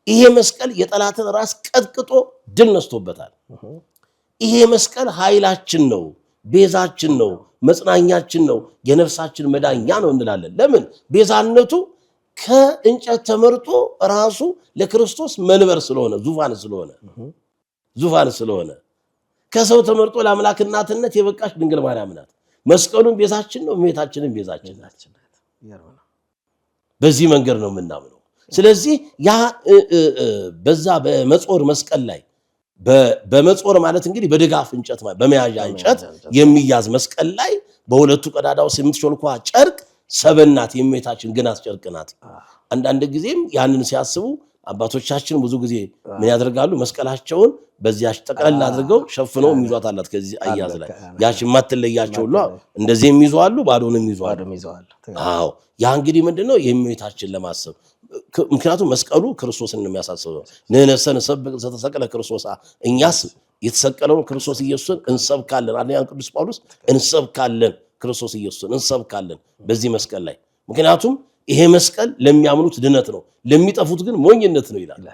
ይሄ መስቀል የጠላትን ራስ ቀጥቅጦ ድል ነስቶበታል ይሄ መስቀል ኃይላችን ነው ቤዛችን ነው መጽናኛችን ነው የነፍሳችን መዳኛ ነው እንላለን ለምን ቤዛነቱ ከእንጨት ተመርጦ ራሱ ለክርስቶስ መንበር ስለሆነ ዙፋን ስለሆነ ከሰው ተመርጦ ለአምላክ እናትነት የበቃች ድንግል ማርያም ናት መስቀሉን ቤዛችን ነው እመቤታችንን ቤዛችን ናት በዚህ መንገድ ነው የምናምነው ስለዚህ ያ በዛ በመጾር መስቀል ላይ በመጾር ማለት እንግዲህ በድጋፍ እንጨት ማለት በመያዣ እንጨት የሚያዝ መስቀል ላይ በሁለቱ ቀዳዳው የምትሾልኳ ጨርቅ ሰበናት የእመቤታችን ግናት ጨርቅ ናት አንዳንድ ጊዜም ያንን ሲያስቡ አባቶቻችን ብዙ ጊዜ ምን ያደርጋሉ መስቀላቸውን በዚያች ጠቅለል አድርገው ሸፍነው የሚይዟት አላት ከዚህ አያዝ ላይ ያቺ ማትለያቸው ሁሉ እንደዚህ የሚይዟሉ ባዶንም ይዟሉ አዎ ያ እንግዲህ ምንድነው የእመቤታችን ለማሰብ ምክንያቱም መስቀሉ ክርስቶስን የሚያሳስበው ነነሰን ሰብክ ተሰቀለ ክርስቶስ እኛስ የተሰቀለውን ክርስቶስ ኢየሱስን እንሰብካለን አለያን ቅዱስ ጳውሎስ እንሰብካለን ክርስቶስ ኢየሱስን እንሰብካለን በዚህ መስቀል ላይ ምክንያቱም ይሄ መስቀል ለሚያምኑት ድነት ነው ለሚጠፉት ግን ሞኝነት ነው ይላል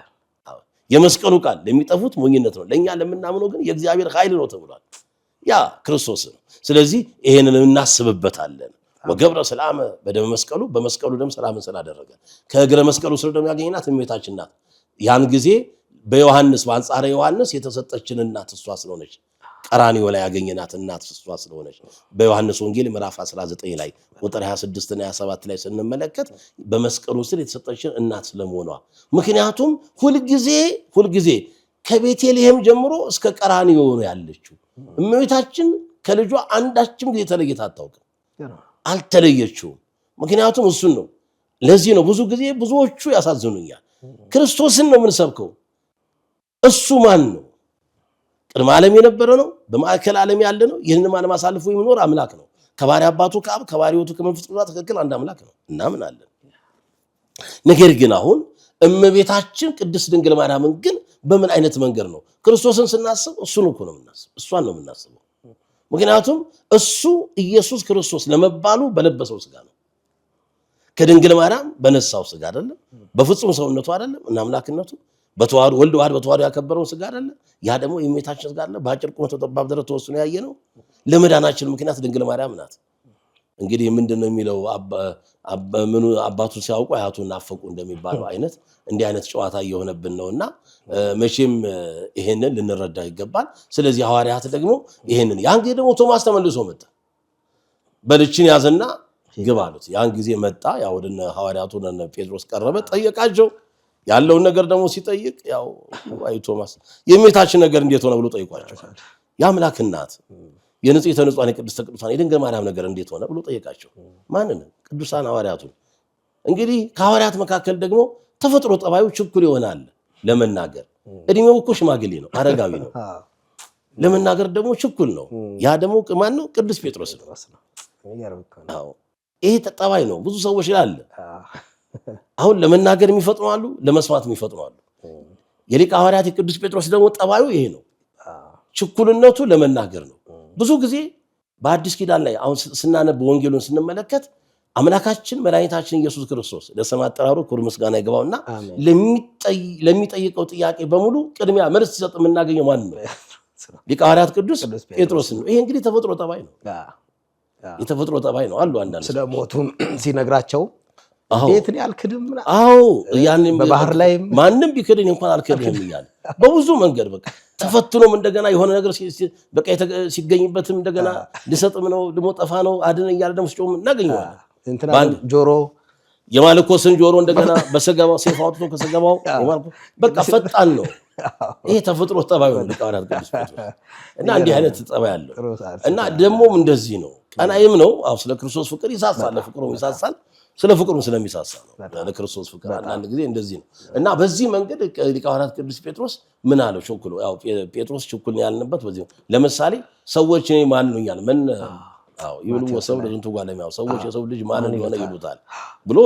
የመስቀሉ ቃል ለሚጠፉት ሞኝነት ነው ለኛ ለምናምነው ግን የእግዚአብሔር ኃይል ነው ተብሏል ያ ክርስቶስ ነው ስለዚህ ይሄንን እናስብበታለን ወገብረ ሰላም በደም መስቀሉ በመስቀሉ ደም ሰላምን ስላደረገ ከእግረ መስቀሉ ስር ደም ያገኘናት እመቤታችን ናት ያን ጊዜ በዮሐንስ በአንጻረ ዮሐንስ የተሰጠችን እናት እሷ ስለሆነች ቀራንዮ ላይ ያገኘናት እናት እሷ ስለሆነች በዮሐንስ ወንጌል ምዕራፍ 19 ላይ ቁጥር 26 እና 27 ላይ ስንመለከት በመስቀሉ ስር የተሰጠችን እናት ስለመሆኗ ምክንያቱም ሁልጊዜ ከቤተልሔም ጀምሮ እስከ ቀራንዮ ነው ያለችው እመቤታችን ከልጇ አንዳችም ጊዜ ተለይታ አታውቅም አልተለየችውም ምክንያቱም እሱን ነው ለዚህ ነው ብዙ ጊዜ ብዙዎቹ ያሳዝኑኛል ክርስቶስን ነው የምንሰብከው እሱ ማን ነው ቅድመ ዓለም የነበረ ነው በማዕከል ዓለም ያለ ነው ይህንን ማንም አሳልፎ የሚኖር አምላክ ነው ከባሪ አባቱ ከአብ ከባሪ ወቱ ከመንፈስ ቅዱስ ትክክል አንድ አምላክ ነው እናምናለን ነገር ግን አሁን እመቤታችን ቅድስት ድንግል ማርያምን ግን በምን አይነት መንገድ ነው ክርስቶስን ስናስብ እሱን እኮ ነው የምናስበው እሷን ነው የምናስበው ምክንያቱም እሱ ኢየሱስ ክርስቶስ ለመባሉ በለበሰው ስጋ ነው ከድንግል ማርያም በነሳው ስጋ አይደለም በፍጹም ሰውነቱ አይደለም እና አምላክነቱ በተዋህዶ ወልድ ዋህድ በተዋህዶ ያከበረው ስጋ አይደለም ያ ደግሞ የእመቤታችን ስጋ አይደለም በአጭር ቁመት ተጠባብ ደረጃ ተወስኖ ያየነው ለመዳናችን ምክንያት ድንግል ማርያም ናት እንግዲህ ምንድነው የሚለው አባቱ ሲያውቁ አያቱን ናፈቁ እንደሚባለው አይነት እንዲህ አይነት ጨዋታ እየሆነብን ነውና መቼም ይሄንን ልንረዳ ይገባል ስለዚህ ሐዋርያት ደግሞ ይሄንን ያን ጊዜ ደግሞ ቶማስ ተመልሶ መጣ በልችን ያዘና ግባ አሉት ያን ጊዜ መጣ ያው ወደነ ሐዋርያቱን እነ ጴጥሮስ ቀረበ ጠየቃቸው ያለውን ነገር ደግሞ ሲጠይቅ ያው አይ ቶማስ የእመቤታችን ነገር እንዴት ሆነ ብሎ ጠይቋቸው የአምላክ እናት የንጽሕተ ንጹሐን የቅድስተ ቅዱሳን የድንግል ማርያም ነገር እንዴት ሆነ ብሎ ጠየቃቸው ማንን ቅዱሳን ሐዋርያቱን እንግዲህ ከሐዋርያት መካከል ደግሞ ተፈጥሮ ጠባዩ ችኩል ይሆናል ለመናገር እድሜው እኮ ሽማግሌ ነው አረጋዊ ነው ለመናገር ደግሞ ችኩል ነው ያ ደግሞ ማን ነው ቅዱስ ጴጥሮስ ነው አዎ ይሄ ጠባይ ነው ብዙ ሰዎች ይላል አሁን ለመናገር የሚፈጥኑ አሉ ለመስማት የሚፈጥኑ አሉ የሊቀ ሐዋርያት የቅዱስ ጴጥሮስ ደግሞ ጠባዩ ይሄ ነው ችኩልነቱ ለመናገር ነው ብዙ ጊዜ በአዲስ ኪዳን ላይ አሁን ስናነብ ወንጌሉን ስንመለከት አምላካችን መድኃኒታችን ኢየሱስ ክርስቶስ ለስም አጠራሩ ክብር ምስጋና ይገባውና ለሚጠይቀው ጥያቄ በሙሉ ቅድሚያ መልስ ሲሰጥ የምናገኘው ማን ነው? ሊቀ ሐዋርያት ቅዱስ ጴጥሮስ ነው። ይሄ እንግዲህ ተፈጥሮ ጠባይ ነው። የተፈጥሮ ጠባይ ነው አሉ አንዳንድ ስለ ሞቱም ሲነግራቸው ቤትን ያልክድም ያንን በባህር ላይ ማንም ቢክድን እንኳን አልክድም ይላል። በብዙ መንገድ በቃ ተፈትኖም እንደገና የሆነ ነገር በቃ ሲገኝበትም እንደገና ልሰጥም ነው ልሞጠፋ ነው አድነ እያለ ደግሞ ሲጮም እናገኘዋለን። እንትና ጆሮ የማልኮስን ጆሮ እንደገና በሰገባው ሰይፍ አውጥቶ ከሰገባው በቃ ፈጣን ነው። ይሄ ተፈጥሮ ጠባይ ነው ሊቀ ሐዋርያት ቅዱስ ጴጥሮስ እና እንዲህ አይነት ጠባይ አለው እና ደግሞም እንደዚህ ነው። ቀናይም ነው። ስለ ክርስቶስ ፍቅር ይሳሳል፣ ለፍቅሩም ይሳሳል፣ ስለ ፍቅሩም ስለሚሳሳ ነው ለክርስቶስ ፍቅር። አንድ ጊዜ እንደዚህ ነው እና በዚህ መንገድ ሊቀ ሐዋርያት ቅዱስ ጴጥሮስ ምን አለው? ቸኩሎ ጴጥሮስ ቸኩል ያልንበት በዚህ ለምሳሌ ሰዎች ማን ነው ይላል ምን ይብሉ ወሰው ለዝንቱ ጓለሚያው ሰዎች የሰው ልጅ ማን እንደሆነ ይሉታል ብሎ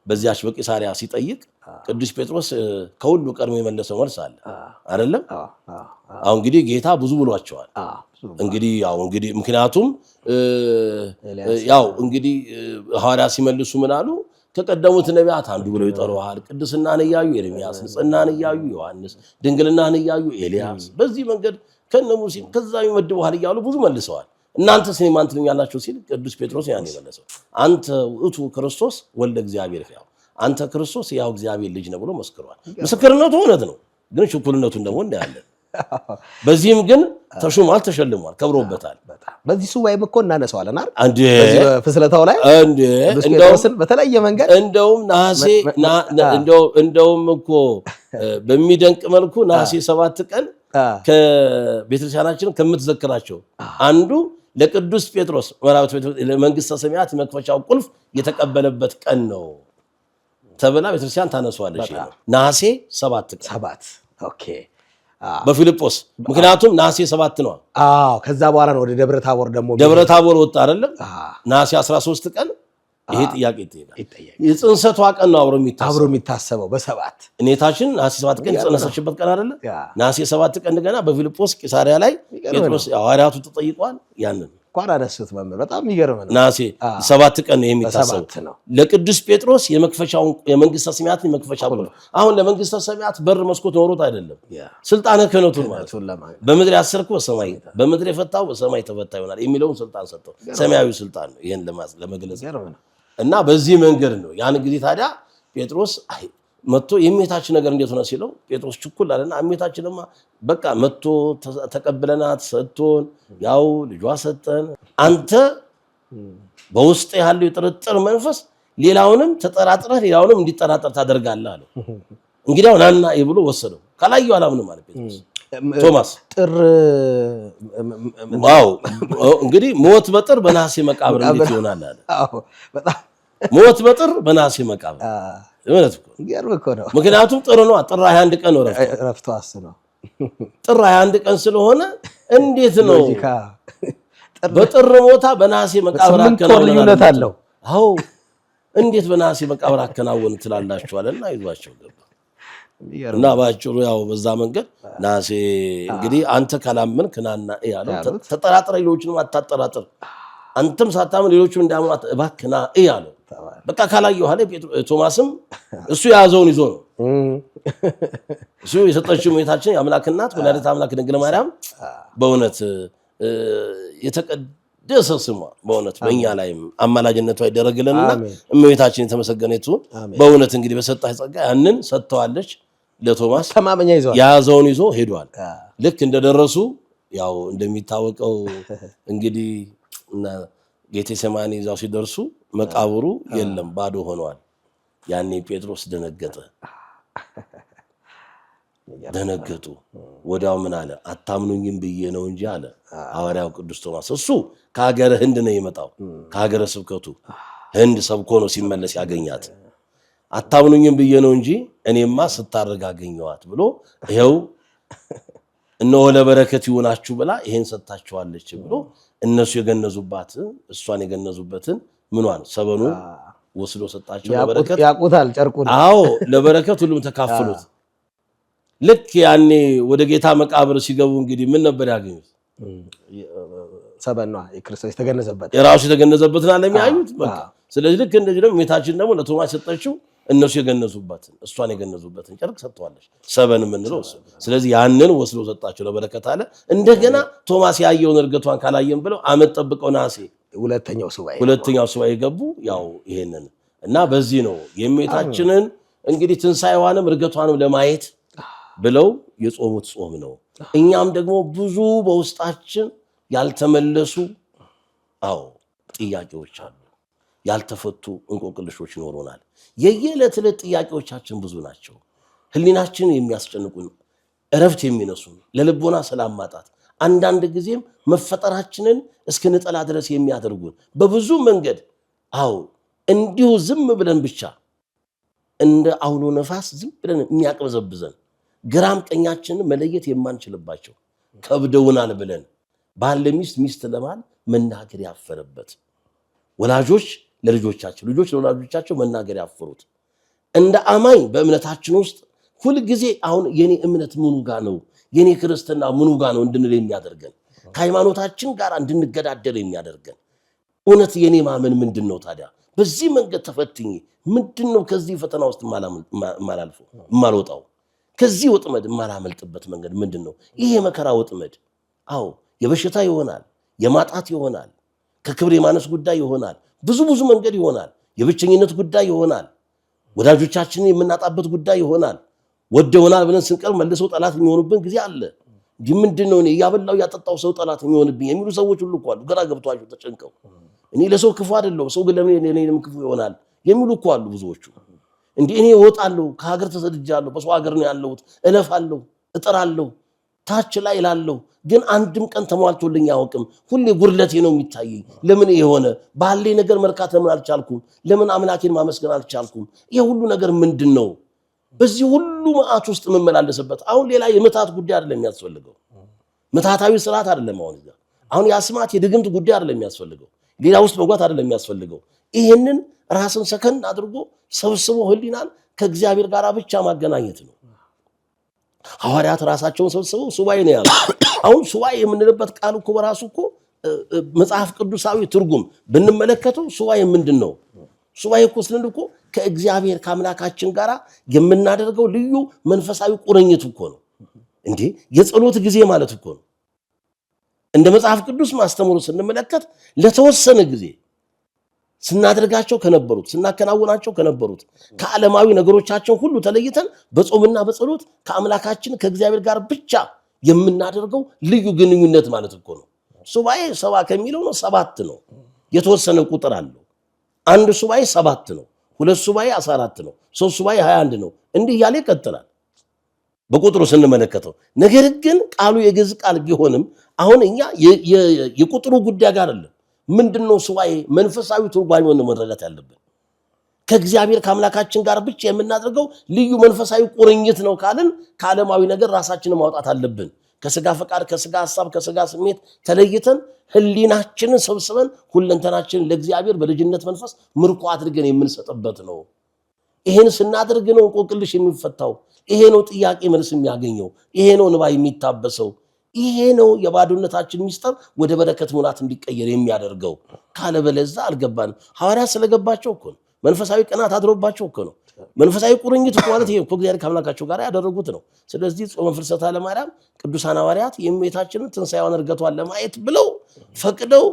በዚያች በቂሳሪያ ሲጠይቅ ቅዱስ ጴጥሮስ ከሁሉ ቀድሞ የመለሰው መልስ አለ አይደለም? እንግዲህ ጌታ ብዙ ብሏቸዋል። እንግዲህ ምክንያቱም እንግዲህ ሐዋርያት ሲመልሱ ምን አሉ? ከቀደሙት ነቢያት አንዱ ብለው ይጠሩሃል። ቅድስናን እያዩ ኤርምያስ፣ ንጽሕናን እያዩ ዮሐንስ፣ ድንግልናን እያዩ ኤልያስ፣ በዚህ መንገድ ከነ ሙሴም ከዛ ይመድቡሃል እያሉ ብዙ መልሰዋል። እናንተ ስኔ ማን ትሉኛላችሁ ሲል ቅዱስ ጴጥሮስ ያን ይመለሰው አንተ ውእቱ ክርስቶስ ወልደ እግዚአብሔር ሕያው፣ አንተ ክርስቶስ ያው እግዚአብሔር ልጅ ነው ብሎ መስክሯል። ምስክርነቱ እውነት ነው፣ ግን ሽኩልነቱን ደግሞ እናያለን። በዚህም ግን ተሹሟል፣ ተሸልሟል፣ ከብሮበታል። በዚህ ሱባኤም እኮ እናነሳዋለን አይደል? በዚህ ፍስለታው ላይ ጴጥሮስን በተለያየ መንገድ እንደውም እኮ በሚደንቅ መልኩ ነሐሴ 7 ቀን ከቤተክርስቲያናችን ከምትዘክራቸው አንዱ ለቅዱስ ጴጥሮስ ለመንግስተ ሰማያት መክፈቻው ቁልፍ የተቀበለበት ቀን ነው ተብላ ቤተክርስቲያን ታነሷለች። ነሐሴ 7 ቀን በፊልጶስ ምክንያቱም ነሐሴ 7 ነው። ከዛ በኋላ ነው ወደ ደብረ ታቦር ደግሞ ወጣ አይደለም? ነሐሴ 13 ቀን ይሄ ጥያቄ ይጠየቃል። የጽንሰቷ ቀን ነው አብሮ የሚታሰበው በሰባት እኔታችን ነሐሴ 7 ቀን የጸነሰችበት ቀን አይደለ? ነሐሴ 7 ቀን እንደገና በፊልጶስ ቂሳሪያ ላይ ጴጥሮስ ሐዋርያቱ ተጠይቋል። ያንን እንኳን አነሱት መምህር፣ በጣም የሚገርም ነው። ነሐሴ 7 ቀን የሚታሰበው ለቅዱስ ጴጥሮስ የመንግስተ ሰማያት የመክፈቻ ቁልፍ። አሁን ለመንግስተ ሰማያት በር መስኮት ኖሮት አይደለም፣ ስልጣነ ክህነቱን ማለት በምድር ያሰርከው በሰማይ በምድር የፈታው በሰማይ ተፈታ ይሆናል የሚለውን ስልጣን ሰጠው። ሰማያዊ ስልጣን ነው። ይሄን ለመግለጽ እና በዚህ መንገድ ነው። ያን ጊዜ ታዲያ ጴጥሮስ መጥቶ የእመቤታችን ነገር እንዴት ሆነ ሲለው ጴጥሮስ ችኩል አለና እመቤታችንማ በቃ መጥቶ ተቀብለናት ሰጥቶን ያው ልጇ ሰጠን፣ አንተ በውስጥ ያለው የጥርጥር መንፈስ ሌላውንም ተጠራጥረህ ሌላውንም እንዲጠራጠር ታደርጋለህ አለው። እንግዲህ አሁን ናና ብሎ ወሰደው። ካላየው አላምንም ማለት ጴጥሮስ ቶማስ እንግዲህ ሞት በጥር በነሐሴ መቃብር እንዴት ይሆናል አለ። ሞት በጥር በነሐሴ መቃብር ምክንያቱም ጥር ነው። ጥር 21 ቀን ነው ረፍቷ ነው። ጥር 21 ቀን ስለሆነ እንዴት ነው በጥር ሞታ በነሐሴ መቃብር ልዩነት አለው? እንዴት በነሐሴ መቃብር አከናወን ትላላችኋልና ይዟቸው ገባ እና ባጭሩ በዛ መንገድ ነሐሴ እንግዲህ አንተ ካላመንክ ናና ያለው ተጠራጥረ ሌሎችንም አታጠራጥር፣ አንተም ሳታምን ሌሎችም እንዳያምኑ እባክህ ና ያለው። በቃ ካላየው አለ ቶማስም እሱ የያዘውን ይዞ ነው። እሱ የሰጠችው እመቤታችን የአምላክ እናት ወላዲተ አምላክ ድንግል ማርያም በእውነት የተቀደሰ ስሟ በእውነት በእኛ ላይም አማላጅነቷ ይደረግልንና እመቤታችን የተመሰገነች ትሁን። በእውነት እንግዲህ በሰጣች ጸጋ ያንን ሰጥተዋለች ለቶማስ። ተማመኛ ይዟል፣ የያዘውን ይዞ ሄዷል። ልክ እንደደረሱ እንደሚታወቀው እንግዲህ ጌቴሴማኒ እዛው ሲደርሱ መቃብሩ የለም፣ ባዶ ሆኗል። ያኔ ጴጥሮስ ደነገጠ። ደነገጡ። ወዲያው ምን አለ? አታምኑኝም ብዬ ነው እንጂ አለ ሐዋርያው ቅዱስ ቶማስ። እሱ ከሀገረ ህንድ ነው የመጣው፣ ከሀገረ ስብከቱ ህንድ ሰብኮ ነው ሲመለስ ያገኛት። አታምኑኝም ብዬ ነው እንጂ እኔማ ስታረግ አገኘዋት ብሎ ይኸው እነሆ ለበረከት ይሆናችሁ ብላ ይሄን ሰጣችኋለች ብሎ እነሱ የገነዙባት እሷን የገነዙበትን ምኗን ሰበኑ ወስዶ ሰጣቸው ለበረከት። ያቁታል ጨርቁን። ለበረከት ሁሉም ተካፈሉት። ልክ ያኔ ወደ ጌታ መቃብር ሲገቡ እንግዲህ ምን ነበር ያገኙት? ሰበኗ የክርስቶስ የተገነዘበት የራሱ የተገነዘበትን አለ የሚያዩት። በቃ ስለዚህ ልክ እንደዚህ ደግሞ እመቤታችን ደግሞ ለቶማስ ሰጠችው እነሱ የገነዙበትን እሷን የገነዙበትን ጨርቅ ሰጥቷለች ሰበን የምንለው እሱ ስለዚህ ያንን ወስዶ ሰጣቸው ለበረከት አለ እንደገና ቶማስ ያየውን እርገቷን ካላየን ብለው አመት ጠብቀው ናሴ ሁለተኛው ሱባኤ ገቡ ያው ይሄንን እና በዚህ ነው የእመቤታችንን እንግዲህ ትንሳኤዋንም እርገቷንም ለማየት ብለው የጾሙት ጾም ነው እኛም ደግሞ ብዙ በውስጣችን ያልተመለሱ ጥያቄዎች አሉ ያልተፈቱ እንቆቅልሾች ይኖሩናል የየዕለት ዕለት ጥያቄዎቻችን ብዙ ናቸው ህሊናችን የሚያስጨንቁን እረፍት የሚነሱን ለልቦና ሰላም ማጣት አንዳንድ ጊዜም መፈጠራችንን እስክንጠላ ድረስ የሚያደርጉን በብዙ መንገድ እንዲሁ ዝም ብለን ብቻ እንደ አውሎ ነፋስ ዝም ብለን የሚያቀበዘብዘን ግራም ቀኛችንን መለየት የማንችልባቸው ከብደውናል ብለን ባል ሚስት ለማል መናገር ያፈረበት ወላጆች ለልጆቻቸው ልጆች ለወላጆቻቸው መናገር ያፈሩት እንደ አማኝ በእምነታችን ውስጥ ሁሉ ጊዜ አሁን የኔ እምነት ምኑ ጋር ነው የኔ ክርስትና ምኑ ጋር ነው እንድንል የሚያደርገን ከሃይማኖታችን ጋር እንድንገዳደር የሚያደርገን እውነት የኔ ማመን ምንድነው ታዲያ በዚህ መንገድ ተፈትኝ ምንድነው ከዚህ ፈተና ውስጥ ማላልፈው ማልወጣው ከዚህ ወጥመድ ማላመልጥበት መንገድ ምንድነው ይሄ መከራ ወጥመድ የበሽታ ይሆናል የማጣት ይሆናል ከክብር የማነስ ጉዳይ ይሆናል ብዙ መንገድ ይሆናል የብቸኝነት ጉዳይ ይሆናል ወዳጆቻችንን የምናጣበት ጉዳይ ይሆናል ወደውናል ብለን ስንቀር መልሰው ጠላት የሚሆኑብን ጊዜ አለ ምንድነው እኔ ያበላው ያጠጣው ሰው ጠላት የሚሆንብኝ የሚሉ ሰዎች ሁሉ አሉ ግራ ገብቷቸው ተጨንቀው እኔ ለሰው ክፉ አይደለም ሰው ግን ለኔም ክፉ ይሆናል የሚሉ አሉ ብዙዎቹ እንዴ እኔ ወጣለሁ ከሀገር ተሰድጃለሁ በሰው ሀገር ነው ያለሁት እለፋለሁ እጥራለሁ ታች ላይ ላለው ግን አንድም ቀን ተሟልቶልኝ ያውቅም ሁሌ ጉርለቴ ነው የሚታየኝ ለምን የሆነ ባለ ነገር መርካት ለምን አልቻልኩም ለምን አምላኬን ማመስገን አልቻልኩም ይሄ ሁሉ ነገር ምንድነው በዚህ ሁሉ መዓት ውስጥ መመላለስበት አሁን ሌላ የመታት ጉዳይ አይደለም የሚያስፈልገው መታታዊ ስርዓት አይደለም አሁን ያስማት የድግምት ጉዳይ አይደለም የሚያስፈልገው ሌላ ውስጥ መግባት አይደለም የሚያስፈልገው ይሄንን ራስን ሰከን አድርጎ ሰብስቦ ህሊናን ከእግዚአብሔር ጋር ብቻ ማገናኘት ነው ሐዋርያት ራሳቸውን ሰብስበው ሱባኤ ነው ያለው አሁን ሱባኤ የምንልበት ቃል እኮ በራሱ እኮ መጽሐፍ ቅዱሳዊ ትርጉም ብንመለከተው ሱባኤ ምንድነው ሱባኤ እኮ ስንል እኮ ከእግዚአብሔር ከአምላካችን ጋር የምናደርገው ልዩ መንፈሳዊ ቁርኝት እኮ ነው እንዴ የጸሎት ጊዜ ማለት እኮ ነው እንደ መጽሐፍ ቅዱስ ማስተምሩ ስንመለከት ለተወሰነ ጊዜ ስናደርጋቸው ከነበሩት ስናከናውናቸው ከነበሩት ከዓለማዊ ነገሮቻችን ሁሉ ተለይተን በጾምና በጸሎት ከአምላካችን ከእግዚአብሔር ጋር ብቻ የምናደርገው ልዩ ግንኙነት ማለት እኮ ነው ሱባኤ ሰባ ከሚለው ነው 7 ነው የተወሰነ ቁጥር አለው አንድ ሱባኤ 7 ነው ሁለት ሱባኤ 14 ነው ሶስት ሱባኤ 21 ነው እንዲህ ያለ ይቀጥላል በቁጥሩ ስንመለከተው ነገር ግን ቃሉ የግዕዝ ቃል ቢሆንም አሁን እኛ የቁጥሩ ጉዳይ ጋር አይደለም ምንድነው ሱባኤ መንፈሳዊ ትርጓሜውን ነው መረዳት ያለብን ከእግዚአብሔር ከአምላካችን ጋር ብቻ የምናደርገው ልዩ መንፈሳዊ ቁርኝት ነው ካልን ከዓለማዊ ነገር ራሳችንን ማውጣት አለብን ከስጋ ፈቃድ ከስጋ ሐሳብ ከስጋ ስሜት ተለይተን ህሊናችንን ሰብስበን ሁለንተናችንን ለእግዚአብሔር በልጅነት መንፈስ ምርኮ አድርገን የምንሰጥበት ነው ይሄን ስናደርግ ነው እንቆቅልሽ የሚፈታው ይሄ ነው ጥያቄ መልስ የሚያገኘው ይሄ ነው ንባ የሚታበሰው ይሄ ነው የባዶነታችን ሚስጥር ወደ በረከት ሙላት እንዲቀየር የሚያደርገው ካለበለዛ አልገባንም ሐዋርያት ስለገባቸው እኮ መንፈሳዊ ቀናት አድሮባቸው እኮ ነው መንፈሳዊ ቁርኝት ማለት ይሄ እኮ እግዚአብሔር ከአምላካቸው ጋር ያደረጉት ነው ስለዚህ ጾመ ፍልሰታ ለማርያም ቅዱሳን ሐዋርያት የእመቤታችንን ትንሳኤዋን እርገቷን ለማየት ብለው ፈቅደው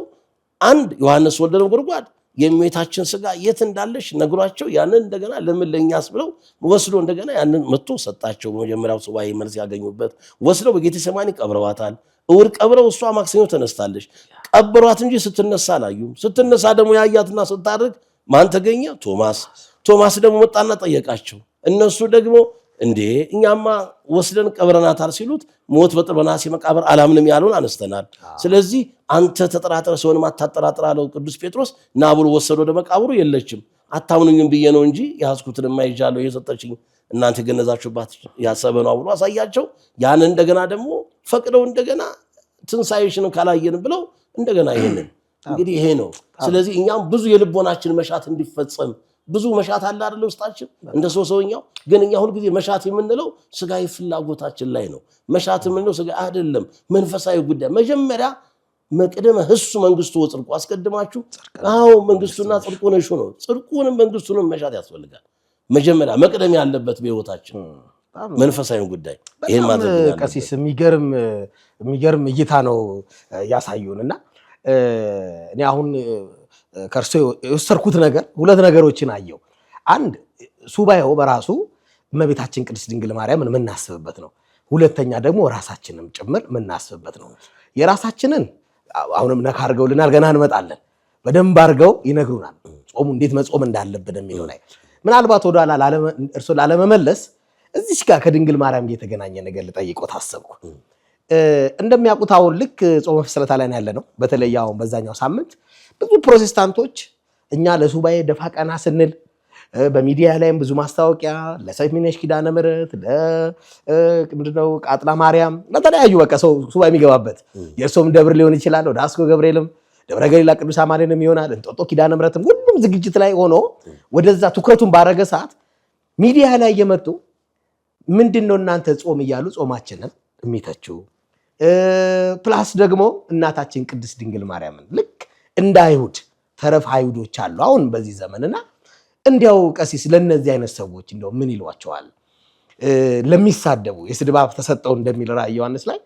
አንድ ዮሐንስ ወልደ ነጎድጓድ የእመቤታችን ስጋ የት እንዳለሽ ነግሯቸው ያንን እንደገና ለምን ለኛስ ብለው ወስዶ እንደገና ያንን መጥቶ ሰጣቸው በመጀመሪያው ሱባኤ መልስ ያገኙበት ወስደው በጌቴሴማኒ ቀብረዋታል እውር ቀብረው እሷ ማክሰኞ ተነስታለች ቀብሯት እንጂ ስትነሳ አላዩም ስትነሳ ደግሞ ያያትና ስታርግ ማን ተገኘ ቶማስ ደግሞ መጣና ጠየቃቸው እነሱ ደግሞ እንዴ እኛማ ወስደን ቀብረናታል ሲሉት ሞት በጥበናሲ መቃብር አላምንም ያሉን አነስተናል ስለዚህ አንተ ተጠራጥረ ሰውን ማታጠራጥራ አለው ቅዱስ ጴጥሮስ ናብሩ ወሰዶ ወደ መቃብሩ የለችም አታምኑኝም ብዬ ነው እንጂ ያስኩትን ማይጃለው የሰጠችኝ እናንተ ገነዛችሁባት ያሰበነው ብሎ አሳያቸው ያን እንደገና ደግሞ ፈቅደው እንደገና ትንሳኤሽን ካላየን ብለው እንደገና ይሄንን እንግዲህ ይሄ ነው ስለዚህ እኛም ብዙ የልቦናችን መሻት እንዲፈጸም ብዙ መሻት አለ አይደል ውስጣችን እንደ ሰውኛው ግን እኛ ሁሉ ጊዜ መሻት የምንለው ስጋዊ ፍላጎታችን ላይ ነው መሻት የምንለው ስጋ አይደለም መንፈሳዊ ጉዳይ መጀመሪያ መቅደመ ህሱ መንግስቱ ወጽድቁ አስቀድማችሁ አዎ መንግስቱና ጽድቁን እሹ ነው። ጽድቁንም መንግስቱንም መሻት ያስፈልጋል። መጀመሪያ መቅደም ያለበት በህይወታችን መንፈሳዊ ጉዳይ ይሄን ማድረግ ያለበት። ቀሲስ የሚገርም እይታ ነው ያሳዩንና እኔ አሁን ከርሶ የወሰድኩት ነገር ሁለት ነገሮችን አየው። አንድ ሱባኤው በራሱ እመቤታችን ቅድስት ድንግል ማርያምን የምናስብበት ነው። ሁለተኛ ደግሞ ራሳችንም ጭምር የምናስብበት ነው። የራሳችንን አሁንም ነካ አድርገውልናል፣ ገና እንመጣለን። በደንብ አድርገው ይነግሩናል ጾሙ እንዴት መጾም እንዳለብን የሚለው ላይ ምናልባት ወደኋላ እርሶ ላለመመለስ እዚች ጋር ከድንግል ማርያም የተገናኘ ነገር ልጠይቆ ታሰብኩ። እንደሚያውቁት አሁን ልክ ጾመ ፍልሰታ ላይ ያለ ነው። በተለይ አሁን በዛኛው ሳምንት ብዙ ፕሮቴስታንቶች እኛ ለሱባኤ ደፋ ቀና ስንል በሚዲያ ላይም ብዙ ማስታወቂያ ለሰሚነሽ ኪዳነ ምሕረት ለምንድነው ቃጥላ ማርያም ለተለያዩ በቃ ሰው ሱባኤ የሚገባበት የእርሶም ደብር ሊሆን ይችላል፣ ወደ አስኮ ገብርኤልም ደብረ ገሊላ ቅዱስ አማኑኤልም ይሆናል፣ እንጦጦ ኪዳነ ምሕረትም ሁሉም ዝግጅት ላይ ሆኖ ወደዛ ትኩረቱን ባረገ ሰዓት ሚዲያ ላይ እየመጡ ምንድነው እናንተ ጾም እያሉ ጾማችንን የሚተቹ ፕላስ ደግሞ እናታችን ቅድስት ድንግል ማርያምን ልክ እንደ አይሁድ ተረፍ አይሁዶች አሉ አሁን በዚህ ዘመንና እንዲያው ቀሲስ ለነዚህ አይነት ሰዎች እንደው ምን ይሏቸዋል? ለሚሳደቡ የስድብ ሀብት ተሰጠው እንደሚል ራዕየ ዮሐንስ ላይ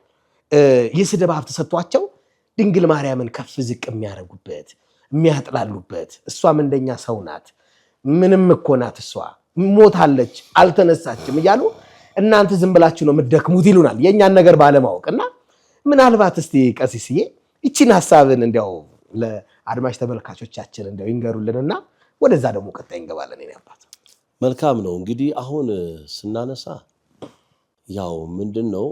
የስድብ ሀብት ተሰጥቷቸው ድንግል ማርያምን ከፍ ዝቅ የሚያደርጉበት የሚያጥላሉበት፣ እሷም እንደኛ ሰው ናት፣ ምንም እኮ ናት፣ እሷ ሞታለች አልተነሳችም እያሉ እናንተ ዝም ብላችሁ ነው የምትደክሙት ይሉናል የኛን ነገር ባለማወቅና ምናልባት እስቲ ቀሲስዬ ይቺን ሐሳብን እንዲያው ለአድማጭ ተመልካቾቻችን እንዲያው ይንገሩልንና ወደዛ ደግሞ ቀጣይ እንገባለን። እኔ አባት መልካም ነው እንግዲህ አሁን ስናነሳ ያው ምንድነው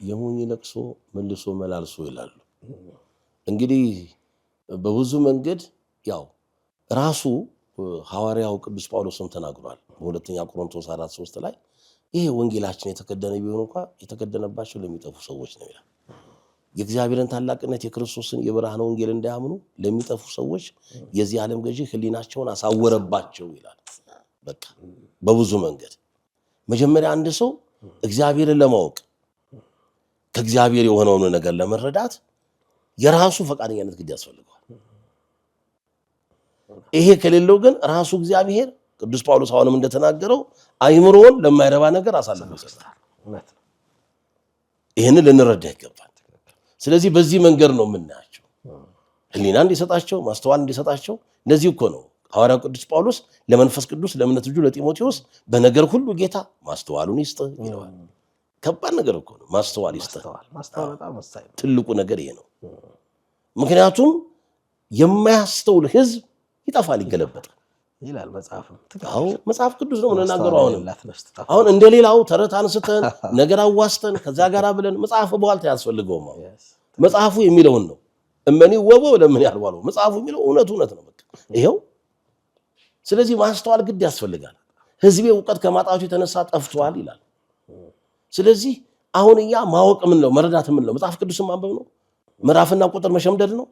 የሞኝ ለቅሶ መልሶ መላልሶ ይላሉ። እንግዲህ በብዙ መንገድ ያው ራሱ ሐዋርያው ቅዱስ ጳውሎስም ተናግሯል በሁለተኛ ቆሮንቶስ 4:3 ላይ ይሄ ወንጌላችን የተከደነ ቢሆን እንኳን የተከደነባቸው ለሚጠፉ ሰዎች ነው ይላል። የእግዚአብሔርን ታላቅነት የክርስቶስን የብርሃን ወንጌል እንዳያምኑ ለሚጠፉ ሰዎች የዚህ ዓለም ገዢ ሕሊናቸውን አሳወረባቸው ይላል። በቃ በብዙ መንገድ መጀመሪያ አንድ ሰው እግዚአብሔርን ለማወቅ ከእግዚአብሔር የሆነውን ነገር ለመረዳት የራሱ ፈቃደኛነት ግድ ያስፈልገዋል። ይሄ ከሌለው ግን ራሱ እግዚአብሔር ቅዱስ ጳውሎስ አሁንም እንደተናገረው አይምሮን ለማይረባ ነገር አሳልፎ ይሰጣል። ይሄንን ልንረዳ ይገባል። ስለዚህ በዚህ መንገድ ነው የምናያቸው። ሕሊና እንዲሰጣቸው ማስተዋል እንዲሰጣቸው ለዚህ እኮ ነው ሐዋርያው ቅዱስ ጳውሎስ ለመንፈስ ቅዱስ ለእምነት ልጁ ለጢሞቴዎስ በነገር ሁሉ ጌታ ማስተዋሉን ይስጥህ ይለዋል። ከባድ ነገር እኮ ነው ማስተዋል ይስጥህ። ትልቁ ነገር ይሄ ነው። ምክንያቱም የማያስተውል ሕዝብ ይጠፋል፣ ይገለበጣል ይላል መጽሐፍ። አዎ መጽሐፍ ቅዱስ ነው የምንናገረው። አሁን እንደሌላው ተረት አንስተን ነገር አዋስተን ከዛ ጋር ብለን መጽሐፍ በኋላ ያስፈልገው መጽሐፉ የሚለውን ነው። እመኒ ወበው ለምን ያልዋለው መጽሐፉ የሚለው እውነት ነው በቃ ይሄው። ስለዚህ ማስተዋል ግድ ያስፈልጋል። ህዝቤ ዕውቀት ከማጣቱ የተነሳ ጠፍቷል ይላል። ስለዚህ አሁን እኛ ማወቅ ምን ነው መረዳት ምን ነው መጽሐፍ ቅዱስን ማንበብ ነው፣ ምዕራፍና ቁጥር መሸምደድ ነው።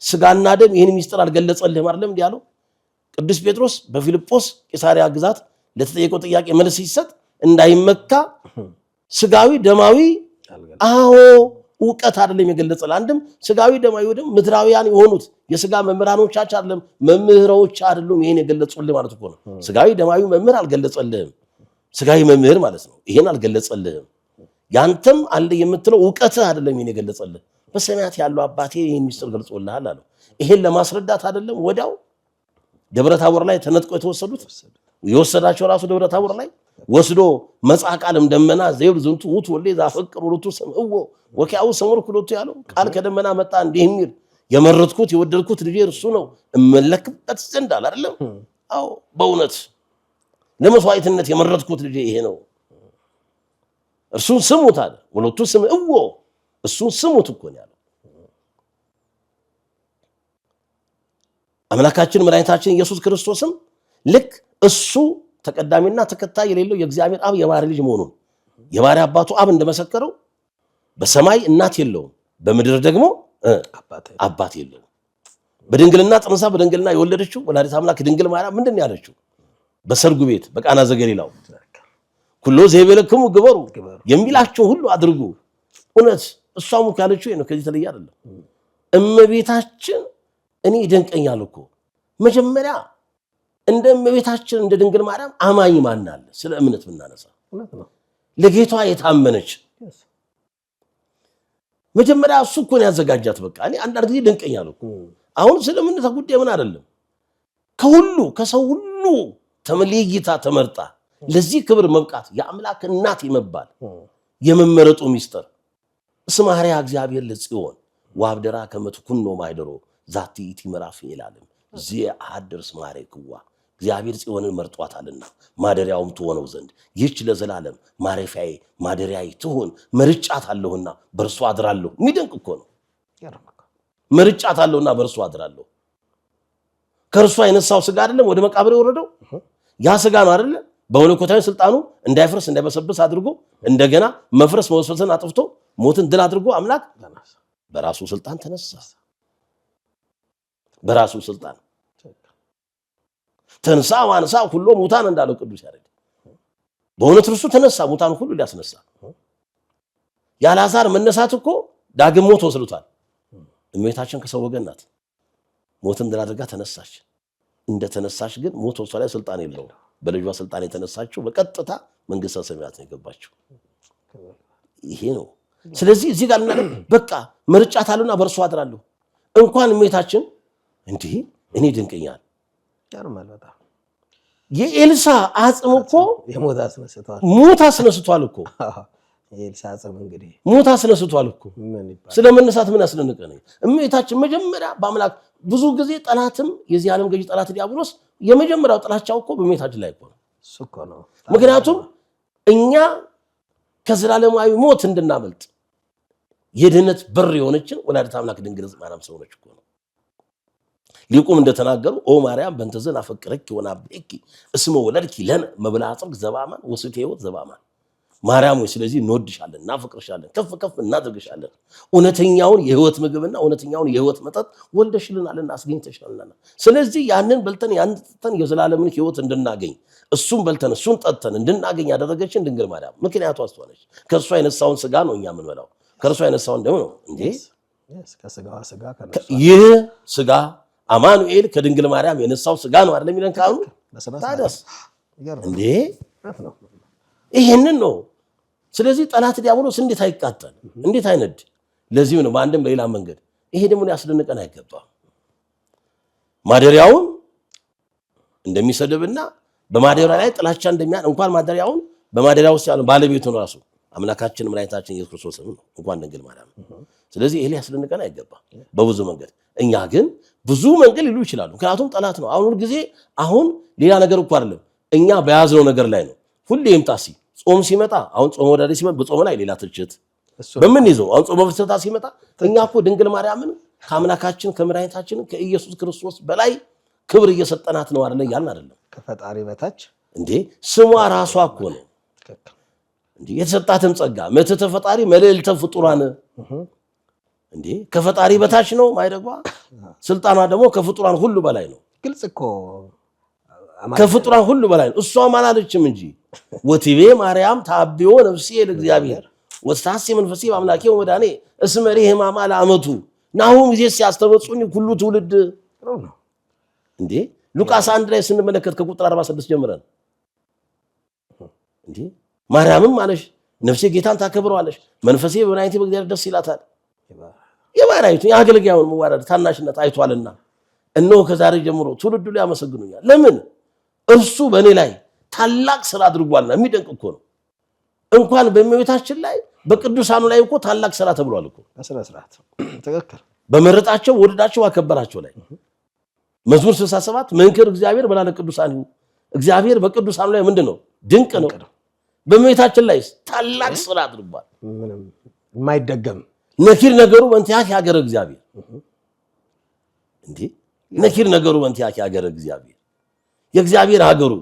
ስጋና ደም ይሄን ሚስጥር አልገለጸልህም አይደለም እንዴ ያለው ቅዱስ ጴጥሮስ በፊልጶስ ቂሳሪያ ግዛት ለተጠየቀው ጥያቄ መልስ ሲሰጥ እንዳይመካ ስጋዊ ደማዊ አዎ ዕውቀት አይደለም የገለጸልህ። አንድም ስጋዊ ደማዊ ወደም ምድራውያን የሆኑት የስጋ መምህራኖቻችን አይደለም መምህሮች አይደሉም ይሄን የገለጹልህ ማለት እኮ ነው። ስጋዊ ደማዊ መምህር አልገለጸልህም፣ ስጋዊ መምህር ማለት ነው። ይሄን አልገለጸልህም። ያንተም አለ የምትለው ዕውቀትህ አይደለም ይሄን የገለጸልህ፣ በሰማያት ያለው አባቴ ይሄን ሚስጥር ገልጾልሃል አለው። ይሄን ለማስረዳት አይደለም ወዲያው ደብረ ታቦር ላይ ተነጥቆ የተወሰዱት የወሰዳቸው ራሱ ደብረ ታቦር ላይ ወስዶ መጽአ ቃልም ደመና ዘይብ ዝንቱ ውቱ ወሌ ዛፈቅር ወሩቱ ሰምዕዎ ወኪያው ሰምር ኩሎቱ ያለው ቃል ከደመና መጣ እንዲህ የሚል የመረጥኩት የወደድኩት ልጄ እርሱ ነው እመለክበት ዘንድ አለ አይደለም። አዎ በእውነት ለመስዋዕትነት የመረጥኩት ልጄ ይሄ ነው፣ እርሱን ስሙት አለ። ወለቱ ሰምዕዎ እሱን ስሙት እኮ ነው ያለው። አምላካችን መድኃኒታችን ኢየሱስ ክርስቶስም ልክ እሱ ተቀዳሚና ተከታይ የሌለው የእግዚአብሔር አብ የባህሪ ልጅ መሆኑን የባህሪ አባቱ አብ እንደመሰከረው በሰማይ እናት የለውም፣ በምድር ደግሞ አባት የለውም። በድንግልና ጸንሳ በድንግልና የወለደችው ወላዲተ አምላክ ድንግል ማርያም ምንድን ነው ያለችው? በሰርጉ ቤት በቃና ዘገሊላው ኩሎ ዘይቤለክሙ ግበሩ የሚላቸው ሁሉ አድርጉ። እውነት እሷም ካለችው ነው ከዚህ ተለየ አይደለም። እመቤታችን እኔ ይደንቀኛል እኮ መጀመሪያ እንደ እመቤታችን እንደ ድንግል ማርያም አማኝ ማን አለ? ስለ እምነት ብናነሳ ለጌቷ የታመነች መጀመሪያ እሱ እኮ ነው ያዘጋጃት። በቃ እኔ አንዳንድ ጊዜ ይደንቀኛል እኮ አሁን ስለ እምነት ጉዳይ ምን አይደለም ከሁሉ ከሰው ሁሉ ተመለይታ ተመርጣ ለዚህ ክብር መብቃት የአምላክ እናት ይመባል የመመረጡ ሚስጥር እስመ ሐረያ እግዚአብሔር ለጽዮን ወአብደራ ከመትኩኖ ማይደሮ ዛቲ ኢቲ ምዕራፍ ይላልም ዚህ አሐድር እስመ ሐረይክዋ እግዚአብሔር ጽዮንን መርጧታልና ማደሪያውም ትሆነው ዘንድ ይህች ለዘላለም ማረፊያዬ ማደሪያዬ ትሆን መርጫታለሁና በእርሷ አድራለሁ። የሚደንቅ እኮ ነው። መርጫታለሁና በእርሷ አድራለሁ። ከእርሷ የነሳው ስጋ አይደለም ወደ መቃብር የወረደው ያ ስጋ ነው አይደለ? በመለኮታዊ ስልጣኑ እንዳይፈርስ እንዳይበሰብስ አድርጎ እንደገና መፍረስ መወስፈስን አጥፍቶ ሞትን ድል አድርጎ አምላክ በራሱ ስልጣን ተነሳ። በራሱ ስልጣን ተነሳ ዋንሳ ሁሉ ሙታን እንዳለው ቅዱስ ያሬድ በእውነት እርሱ ተነሳ ሙታን ሁሉ ሊያስነሳ። ያልዓዛር መነሳት እኮ ዳግም ሞት ወስዶታል። እመቤታችን ከሰው ወገን ናት። ሞትን ድል አድርጋ ተነሳች። እንደተነሳች ግን ሞት ወሷ ላይ ስልጣን የለውም። በልጇ ስልጣን የተነሳችው በቀጥታ መንግስተ ሰማያት ነው የገባችው። ይሄ ነው። ስለዚህ እዚህ ጋር በቃ መርጫታለሁና በእርሷ አድራለሁ። እንኳን እመቤታችን እንዲህ እኔ ድንቅኛል የኤልሳ አጽም እኮ ሞት አስነስቷል እኮ የኤልሳ አጽም እንግዲህ ሞት አስነስቷል እኮ ስለመነሳት ምን ያስደንቀኝ? እመቤታችን መጀመሪያ በአምላክ ብዙ ጊዜ ጠላትም የዚህ ዓለም ገዢ ጠላት ዲያብሎስ የመጀመሪያው ጥላቻው እኮ በእመቤታችን ላይ እኮ ነው። ምክንያቱም እኛ ከዘላለማዊ ሞት እንድናመልጥ የድህነት በር የሆነችን ወላዲተ አምላክ ድንግል ማርያም ስለሆነች እኮ ነው። ሊቁም እንደተናገሩ ኦ ማርያም በእንተ ዘንድ አፈቅረኪ ወናብኪ እስመ ወለድኪ ለነ መብልዐ ጽድቅ ዘበአማን ወስቴ ሕይወት ዘበአማን። ማርያም ወይ ስለዚህ እንወድሻለን፣ እናፈቅርሻለን፣ ከፍ ከፍ እናድርግሻለን። እውነተኛውን የህይወት ምግብና እውነተኛውን የህይወት መጠጥ ወልደሽልናልና አስገኝተሽልናልና ስለዚህ ያንን በልተን ያን ጠጥተን የዘላለምን ህይወት እንድናገኝ እሱን በልተን እሱን ጠጥተን እንድናገኝ ያደረገችን ድንግል ማርያም ምክንያቱ እሷ ነች። ከእሷ የነሳውን ስጋ ነው እኛ የምንበላው። ከእርሷ የነሳውን ደግሞ ነው እንዴ ይህ ስጋ አማኑኤል ከድንግል ማርያም የነሳው ስጋ ነው አይደል የሚለን ካሉ ታዲያስ እንዴ ይሄንን ነው። ስለዚህ ጠላት ዲያብሎስ እንዴት አይቃጠል እንዴት አይነድ? ለዚህ ነው በአንድም በሌላ መንገድ ይሄ ደግሞ ያስደንቀን አይገባም። ማደሪያውን እንደሚሰድብና በማደሪያ ላይ ጥላቻ እንደሚያን እንኳን ማደሪያውን በማደሪያው ውስጥ ያለው ባለቤቱን ራሱ አምላካችን መድኃኒታችን ኢየሱስ ክርስቶስ ነው እንኳን ድንግል ማርያም። ስለዚህ ይሄ ያስደንቀን አይገባም በብዙ መንገድ። እኛ ግን ብዙ መንገድ ሊሉ ይችላሉ። ምክንያቱም ጠላት ነው። አሁን ጊዜ አሁን ሌላ ነገር እኮ አይደለም እኛ በያዝነው ነገር ላይ ነው ሁሌ ይምጣሲ ጾም ሲመጣ አሁን ጾም ወዳዴ ሲመጣ በጾም ላይ ሌላ ትችት በምን ይዘው አሁን ጾም ፍስሕታ ሲመጣ እኛ እኮ ድንግል ማርያምን ከአምላካችን ከመድኃኒታችን ከኢየሱስ ክርስቶስ በላይ ክብር እየሰጠናት ነው አይደል? ያን አይደለም ከፈጣሪ በታች እንዴ ስሟ ራሷ እኮ ነው እንዴ የተሰጣትም ጸጋ መተተ ፈጣሪ መልዕልተ ፍጡራን እንዴ ከፈጣሪ በታች ነው ማይደጓ ስልጣኗ ደግሞ ከፍጡራን ሁሉ በላይ ነው። ግልጽ እኮ ከፍጡራን ሁሉ በላይ ነው። እሷም አላለችም እንጂ ወቲቤ ማርያም ታብዮ ነፍሴ ለእግዚአብሔር ወስታሴ መንፈሴ በአምላኬ ወመድኃኔ እስመ ሪህ ሕማማ ለዓመቱ ናሁም ጊዜ ሲያስተበጹኝ ሁሉ ትውልድ እንዴ ሉቃስ 1 ላይ ስንመለከት ከቁጥር 46 ጀምረን እንዴ ማርያምም ማለሽ ነፍሴ ጌታን ታከብረዋለሽ መንፈሴ በመድኃኒቴ በእግዚአብሔር ደስ ይላታል። የባሪያይቱ የአገልጋዩን መዋረድ ታናሽነት አይቷልና እነሆ ከዛሬ ጀምሮ ትውልዱ ላይ ያመሰግኑኛል። ለምን እርሱ በእኔ ላይ ታላቅ ስራ አድርጓልና። የሚደንቅ እኮ ነው። እንኳን በእመቤታችን ላይ በቅዱሳኑ ላይ እኮ ታላቅ ስራ ተብሏል እኮ በስነ ስርዓት ትክክል። በመረጣቸው ወደዳቸው አከበራቸው ላይ መዝሙር 67 መንክር እግዚአብሔር በላለ ቅዱሳን እግዚአብሔር በቅዱሳኑ ላይ ምንድነው ድንቅ ነው። በእመቤታችን ላይ ታላቅ ስራ አድርጓል። ምንም የማይደገም ነኪር ነገሩ በእንቲአኪ ሀገረ እግዚአብሔር እንዴ ነኪር ነገሩ በእንቲአኪ ሀገረ እግዚአብሔር የእግዚአብሔር ሀገሩ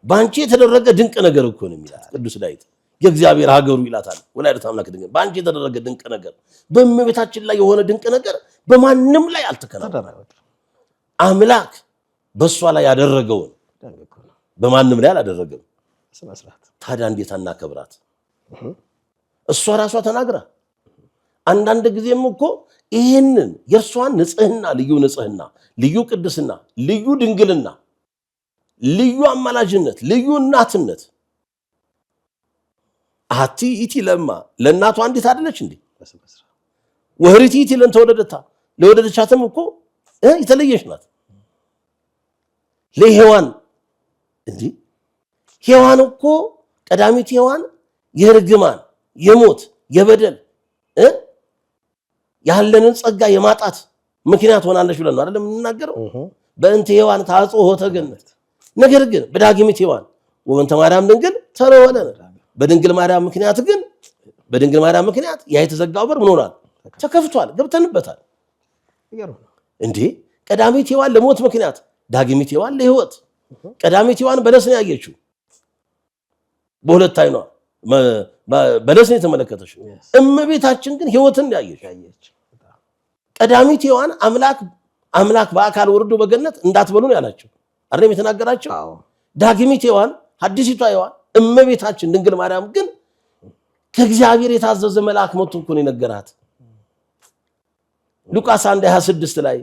ባንቺ የተደረገ ድንቅ ነገር እኮ ነው የሚላት ቅዱስ ዳዊት። የእግዚአብሔር ሀገሩ ይላታል ወላዲተ አምላክ ድንቅ ባንቺ የተደረገ ድንቅ ነገር። በእመቤታችን ላይ የሆነ ድንቅ ነገር በማንም ላይ አልተከናወነም። አምላክ በእሷ ላይ ያደረገውን በማንም ላይ አላደረገም። ታዲያ እንዴት አናከብራት? እሷ ራሷ ተናግራ አንዳንድ ጊዜም እኮ ይህንን የእርሷን ንጽህና፣ ልዩ ቅድስና፣ ልዩ ድንግልና፣ ልዩ አማላጅነት፣ ልዩ እናትነት አቲ ኢቲ ለማ ለእናቷ እንዴት አይደለች እንዴ? ወህሪቲ ኢቲ ለን ተወለደታ ለወለደቻትም እኮ የተለየች ናት። ለሔዋን እንዴ ሔዋን እኮ ቀዳሚት ሔዋን የርግማን የሞት የበደል ያለንን ጸጋ የማጣት ምክንያት ሆናለች ብለን ነው አይደል የምንናገረው? በእንተ ሔዋን ታጽኦ ተገነት። ነገር ግን በዳግሚት ሔዋን ወበእንተ ማርያም ድንግል ተረወለ። በድንግል ማርያም ምክንያት ያ የተዘጋው በር ምን ሆኗል? ተከፍቷል፣ ገብተንበታል። እንዴ ቀዳሚት ሔዋን ለሞት ምክንያት፣ ዳግሚት ሔዋን ለሕይወት። ቀዳሚት ሔዋን በለስን ያየችው በሁለት አይኗ በለስን የተመለከተችው፣ እመቤታችን ግን ሕይወትን ያየች። ቀዳሚት ሔዋን አምላክ በአካል ወርዶ በገነት እንዳትበሉ ነው ያላቸው አይደል የተናገራቸው። ዳግሚት ሔዋን ሐዲሲቷ ሔዋን እመቤታችን ድንግል ማርያም ግን ከእግዚአብሔር የታዘዘ መልአክ መጥቶ እኮ ነው የነገራት። ሉቃስ 1:26 ላይ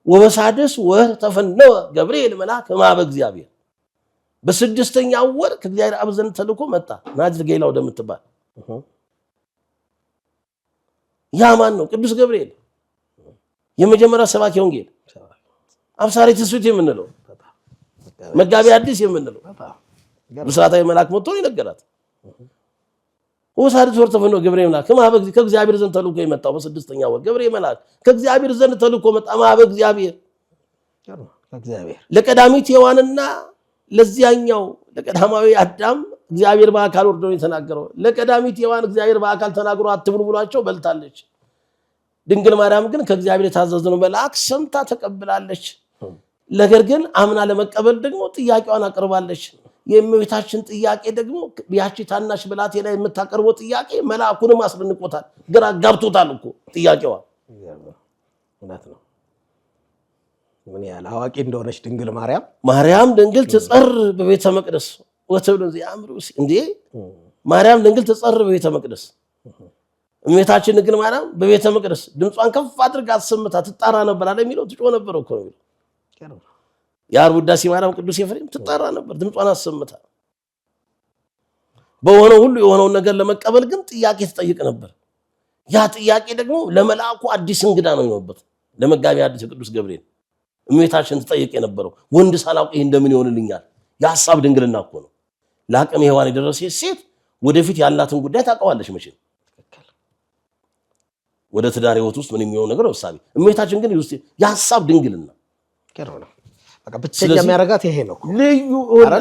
ወበሳድስ ወር ተፈነወ ገብርኤል መልአክ እምኀበ እግዚአብሔር፣ በስድስተኛው ወር ከእግዚአብሔር አብ ዘንድ ተልኮ መጣ ናዝሬት ገሊላ ወደምትባል። ያ ማን ነው? ቅዱስ ገብርኤል፣ የመጀመሪያ ሰባኪ ወንጌል፣ አብሳሪ ትስብእት የምንለው፣ መጋቢ አዲስ የምንለው ብስራታዊ መልአክ መጥቶ ይነገራት። ወበሳድስ ወር ተፈነወ ገብርኤል መልአክ እምኀበ እግዚአብሔር፣ ከእግዚአብሔር ዘንድ ተልኮ የመጣው በስድስተኛው ወር ገብርኤል መልአክ ከእግዚአብሔር ዘንድ ተልኮ መጣ እምኀበ እግዚአብሔር። ለቀዳሚት ሔዋንና ለዚያኛው ለቀዳማዊ አዳም እግዚአብሔር በአካል ወርዶ የተናገረው። ለቀዳሚት ሔዋን እግዚአብሔር በአካል ተናግሮ አትብሉ ብሏቸው በልታለች። ድንግል ማርያም ግን ከእግዚአብሔር የታዘዘውን መልአክ ሰምታ ተቀብላለች። ነገር ግን አምና ለመቀበል ደግሞ ጥያቄዋን አቅርባለች። የእመቤታችን ጥያቄ ደግሞ ያቺ ታናሽ ብላቴና የምታቀርበው ጥያቄ መልአኩንም አስደንቆታል፣ ግራ ጋብቶታል እኮ ጥያቄዋ። እውነት ነው። ምን ያህል አዋቂ እንደሆነች ድንግል ማርያም ድንግል ትጸር በቤተ መቅደስ ወተብሎ ያምሩ እንዴ! ማርያም ድንግል ትጸር በቤተ መቅደስ፣ እመቤታችን ድንግል ማርያም በቤተ መቅደስ ድምጿን ከፍ አድርጋ አሰምታ ትጣራ ነበር አለ የሚለው ትጮህ ነበር እኮ ነው። የዓርብ ውዳሴ ማርያም ቅዱስ ኤፍሬም ትጣራ ነበር ድምጿን አሰምታ። በሆነው ሁሉ የሆነውን ነገር ለመቀበል ግን ጥያቄ ትጠይቅ ነበር። ያ ጥያቄ ደግሞ ለመልአኩ አዲስ እንግዳ ነው የሚሆንበት። ለመጋቢ አዲስ ቅዱስ ገብርኤል እመቤታችን ትጠይቅ የነበረው ወንድ ሳላውቅ ይሄ እንደምን ይሆንልኛል? የሐሳብ ድንግልና እኮ ነው። ለአቅመ ሔዋን የደረሰች ሴት ወደፊት ያላትን ጉዳይ ታውቀዋለች መቼም። ወደ ትዳር ሕይወት ውስጥ ምን የሚሆን ነገር ወሳቢ። እመቤታችን ግን ውስጥ የሐሳብ ድንግልና በቃ ብቻ የሚያረጋት ይሄ ነው። ልዩ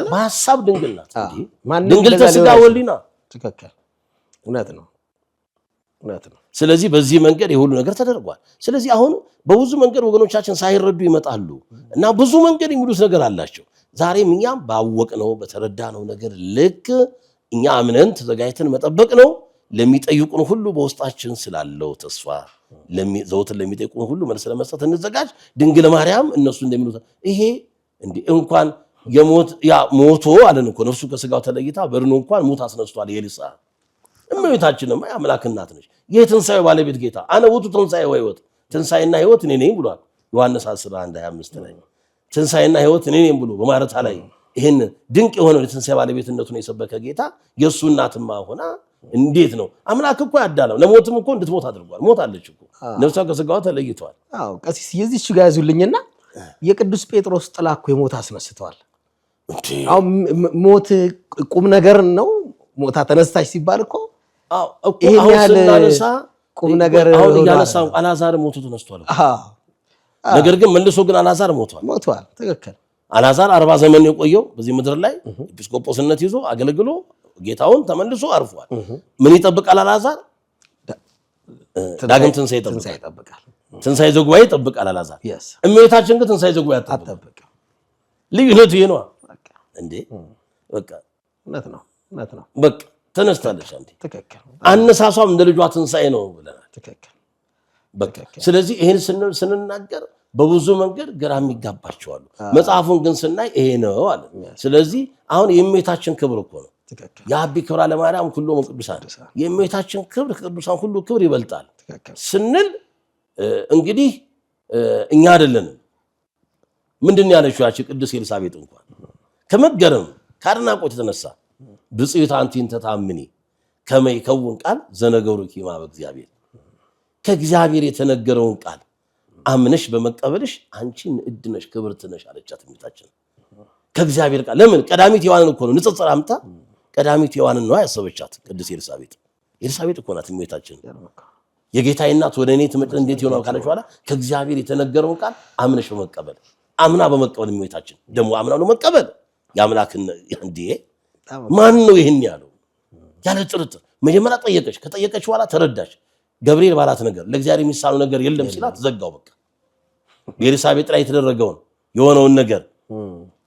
በሐሳብ ድንግልና ድንግል ተስጋ ወልዲና ትክክል። እውነት ነው። ስለዚህ በዚህ መንገድ የሁሉ ነገር ተደርጓል። ስለዚህ አሁን በብዙ መንገድ ወገኖቻችን ሳይረዱ ይመጣሉ እና ብዙ መንገድ የሚሉት ነገር አላቸው። ዛሬም እኛም ባወቅነው በተረዳነው ነገር ልክ እኛ አምነን ተዘጋጅተን መጠበቅ ነው። ለሚጠይቁን ሁሉ በውስጣችን ስላለው ተስፋ ዘወትር ለሚጠይቁን ሁሉ መልስ ለመስጠት እንዘጋጅ። ድንግል ማርያም እነሱ እንደሚሉት ይሄ እንዴ እንኳን ሞቶ አለን እኮ ነፍሱ ከስጋው ተለይታ በድኑ እንኳን ሙት አስነስቷል የኤልሳ። እመቤታችንማ የአምላክ እናት ነች። የትንሣኤው ባለቤት ጌታ አነ ውእቱ ትንሣኤ ወሕይወት፣ ትንሣኤና ሕይወት እኔ ነኝ ብሏል ዮሐንስ 10:1-25 ላይ። ትንሣኤና ሕይወት እኔ ነኝ ብሎ በማረታ ላይ ይህን ድንቅ የሆነው የትንሣኤ ባለቤትነቱን የሰበከ ጌታ የእሱ እናትማ ሆና እንዴት ነው? አምላክ እኮ ያዳለው ለሞትም እኮ እንድትሞት አድርጓል። ሞታለች እኮ ነፍሷ ከስጋዋ ተለይቷል። ቀሲስ የዚህች ጋር ያዙልኝና የቅዱስ ጴጥሮስ ጥላ እኮ የሞት አስነስተዋል። አሁን ሞት ቁም ነገር ነው። ሞታ ተነስታች ሲባል እኮ ይሄን ያህል ቁም ነገር ያነሳው አልዓዛር ሞቱ ተነስቷል። ነገር ግን መልሶ ግን አልዓዛር ሞቷል። ትክክል። አልዓዛር 40 ዘመን የቆየው በዚህ ምድር ላይ ኤጲስቆጶስነት ይዞ አገልግሎ ጌታውን ተመልሶ አርፏል። ምን ይጠብቃል አልዓዛር? ዳግም ትንሣኤ ይጠብቃል። ትንሣኤ ዘጉባኤ ይጠብቃል አልዓዛር። እመቤታችን ግን ትንሣኤ ዘጉባኤ አትጠብቅም። ልዩነቱ ይሄ ነው እንዴ! በቃ እውነት ነው። በቃ ተነስታለች። አንዴ አነሳሷም እንደ ልጇ ትንሣኤ ነው ብለናል። በቃ ስለዚህ ይሄን ስንናገር በብዙ መንገድ ግራም ይጋባቸዋል። መጽሐፉን ግን ስናይ ይሄ ነው አለ። ስለዚህ አሁን የእመቤታችን ክብር እኮ ነው የአቢ ክብራ ለማርያም ሁሉ ቅዱሳን የእመቤታችን ክብር ከቅዱሳን ሁሉ ክብር ይበልጣል ስንል እንግዲህ እኛ አይደለንም ምንድነው ያለችው ያቺ ቅድስት ኤልሳቤጥ እንኳን ከመገረም ካድናቆት የተነሳ ብጽዕት አንቲ እንተ ታምኒ ከመ ይከውን ቃል ዘነገሩኪ ማበ እግዚአብሔር ከእግዚአብሔር የተነገረውን ቃል አምነሽ በመቀበልሽ አንቺ ንዕድ ነሽ ክብርት ነሽ አለቻት እመቤታችን ከእግዚአብሔር ቃል ለምን ቀዳሚት ሔዋንን እኮ ነው ንጽጽር አምጣ ቀዳሚት ሔዋንን ነው ያሰበቻት ቅድስት ኤልሳቤጥ እኮ ናት እመቤታችን የጌታዬ እናት ወደ እኔ ትመጣ እንዴት ይሆናል ካለች በኋላ ከእግዚአብሔር የተነገረውን ቃል አምነሽ በመቀበል አምና በመቀበል እመቤታችን ደግሞ አምና ነው መቀበል ያምላክን እንዴ ማን ነው ይሄን ያለው ያለ ጥርጥር መጀመሪያ ጠየቀች ከጠየቀች በኋላ ተረዳች ገብርኤል ባላት ነገር ለእግዚአብሔር የሚሳነው ነገር የለም ሲላት ዘጋው በቃ በኤልሳቤጥ ላይ የተደረገውን የሆነውን ነገር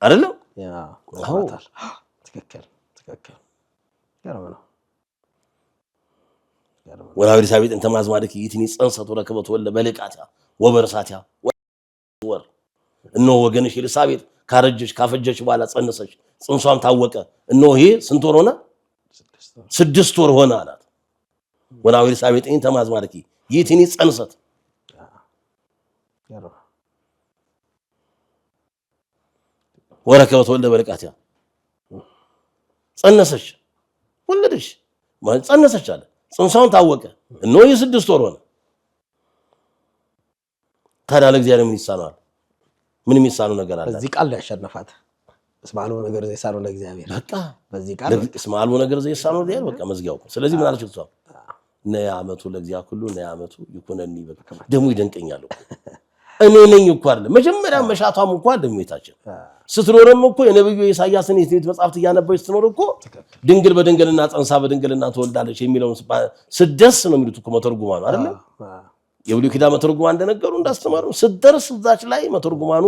አይደለም አዎ ትክክል ያረመና ወላሂ ኤልሳቤጥ እንተ ማዝማድክ ይትኒ ጽንሰት ወረከበት ወለ በልቃታ ወበርሳቲያ ወር እነሆ ወገንሽ ኤልሳቤጥ ካረጀች ካፈጀች በኋላ ጸነሰች ጽንሷም ታወቀ እነሆ ይሄ ስንት ወር ሆነ 6 ወር ሆነ አላት ወላሂ ኤልሳቤጥ እንተ ማዝማድክ ይትኒ ጽንሰት ወረከበት ወለ በልቃታ ጸነሰች ወለደች ማለት ጸነሰች አለ ጽንሷም ታወቀ እነሆ የ6 ወር ሆነ ታዲያ ለእግዚአብሔር ምን ይሳነዋል ምን የሚሳነው ነገር አለ በዚህ ቃል ያሸነፋት እስማሉ ነገር ዘይሳነው ለእግዚአብሔር በቃ በዚህ ቃል እስማሉ ነገር ዘይሳነው ለእግዚአብሔር በቃ መዝጊያው ስለዚህ ምን አለች እሷ ነያ አመቱ ለእግዚአብሔር ሁሉ ነያ አመቱ ይኩነኒ በቃ ደሙ ይደንቀኛል እኔ ነኝ እኮ አይደል መጀመሪያ መሻቷም እኮ አይደል እመቤታችን ስትኖርም እኮ የነብዩ ኢሳይያስን የትንቢት መጽሐፍት እያነበበች ስትኖር እኮ ድንግል በድንግልና ጸንሳ በድንግልና ትወልዳለች የሚለውን ስደርስ ነው የሚሉት እኮ መተርጉማኑ አይደል የብሉይ ኪዳን መተርጉማን እንደነገሩ እንዳስተማሩ ስደርስ እዛች ላይ መተርጉማኑ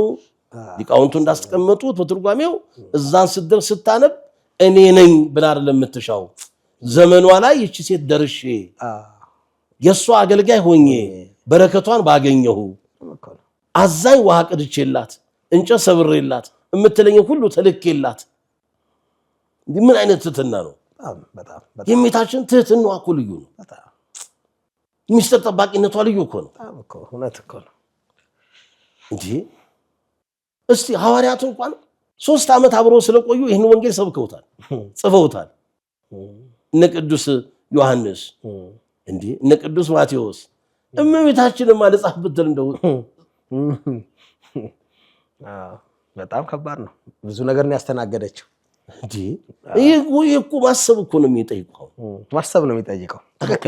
ሊቃውንቱ እንዳስቀመጡት በትርጓሜው እዛን ስደርስ ስታነብ እኔ ነኝ ብላ አይደለም የምትሻው ዘመኗ ላይ እቺ ሴት ደርሼ የሷ አገልጋይ ሆኜ በረከቷን ባገኘሁ አዛኝ ውሃ ቅድቼላት እንጨት ሰብሬላት እምትለኝ ሁሉ ተልኬላት ምን አይነት ትህትና ነው በጣም የእመቤታችን ትህትናዋ እኮ ልዩ ነው ሚስጥር ጠባቂነቷ ልዩ እኮ ነው እኮ እውነት እኮ ነው እንጂ እስቲ ሐዋርያቱ እንኳን 3 ዓመት አብረው ስለቆዩ ይህን ወንጌል ሰብከውታል ጽፈውታል እነ ቅዱስ ዮሐንስ እንዴ እነ ቅዱስ ማቴዎስ እመቤታችንን ማለት ጻፍ ብትል እንደው በጣም ከባድ ነው ብዙ ነገር ነው ያስተናገደችው እንዴ ይሄ እኮ ማሰብ እኮ ነው የሚጠይቀው ማሰብ ነው የሚጠይቀው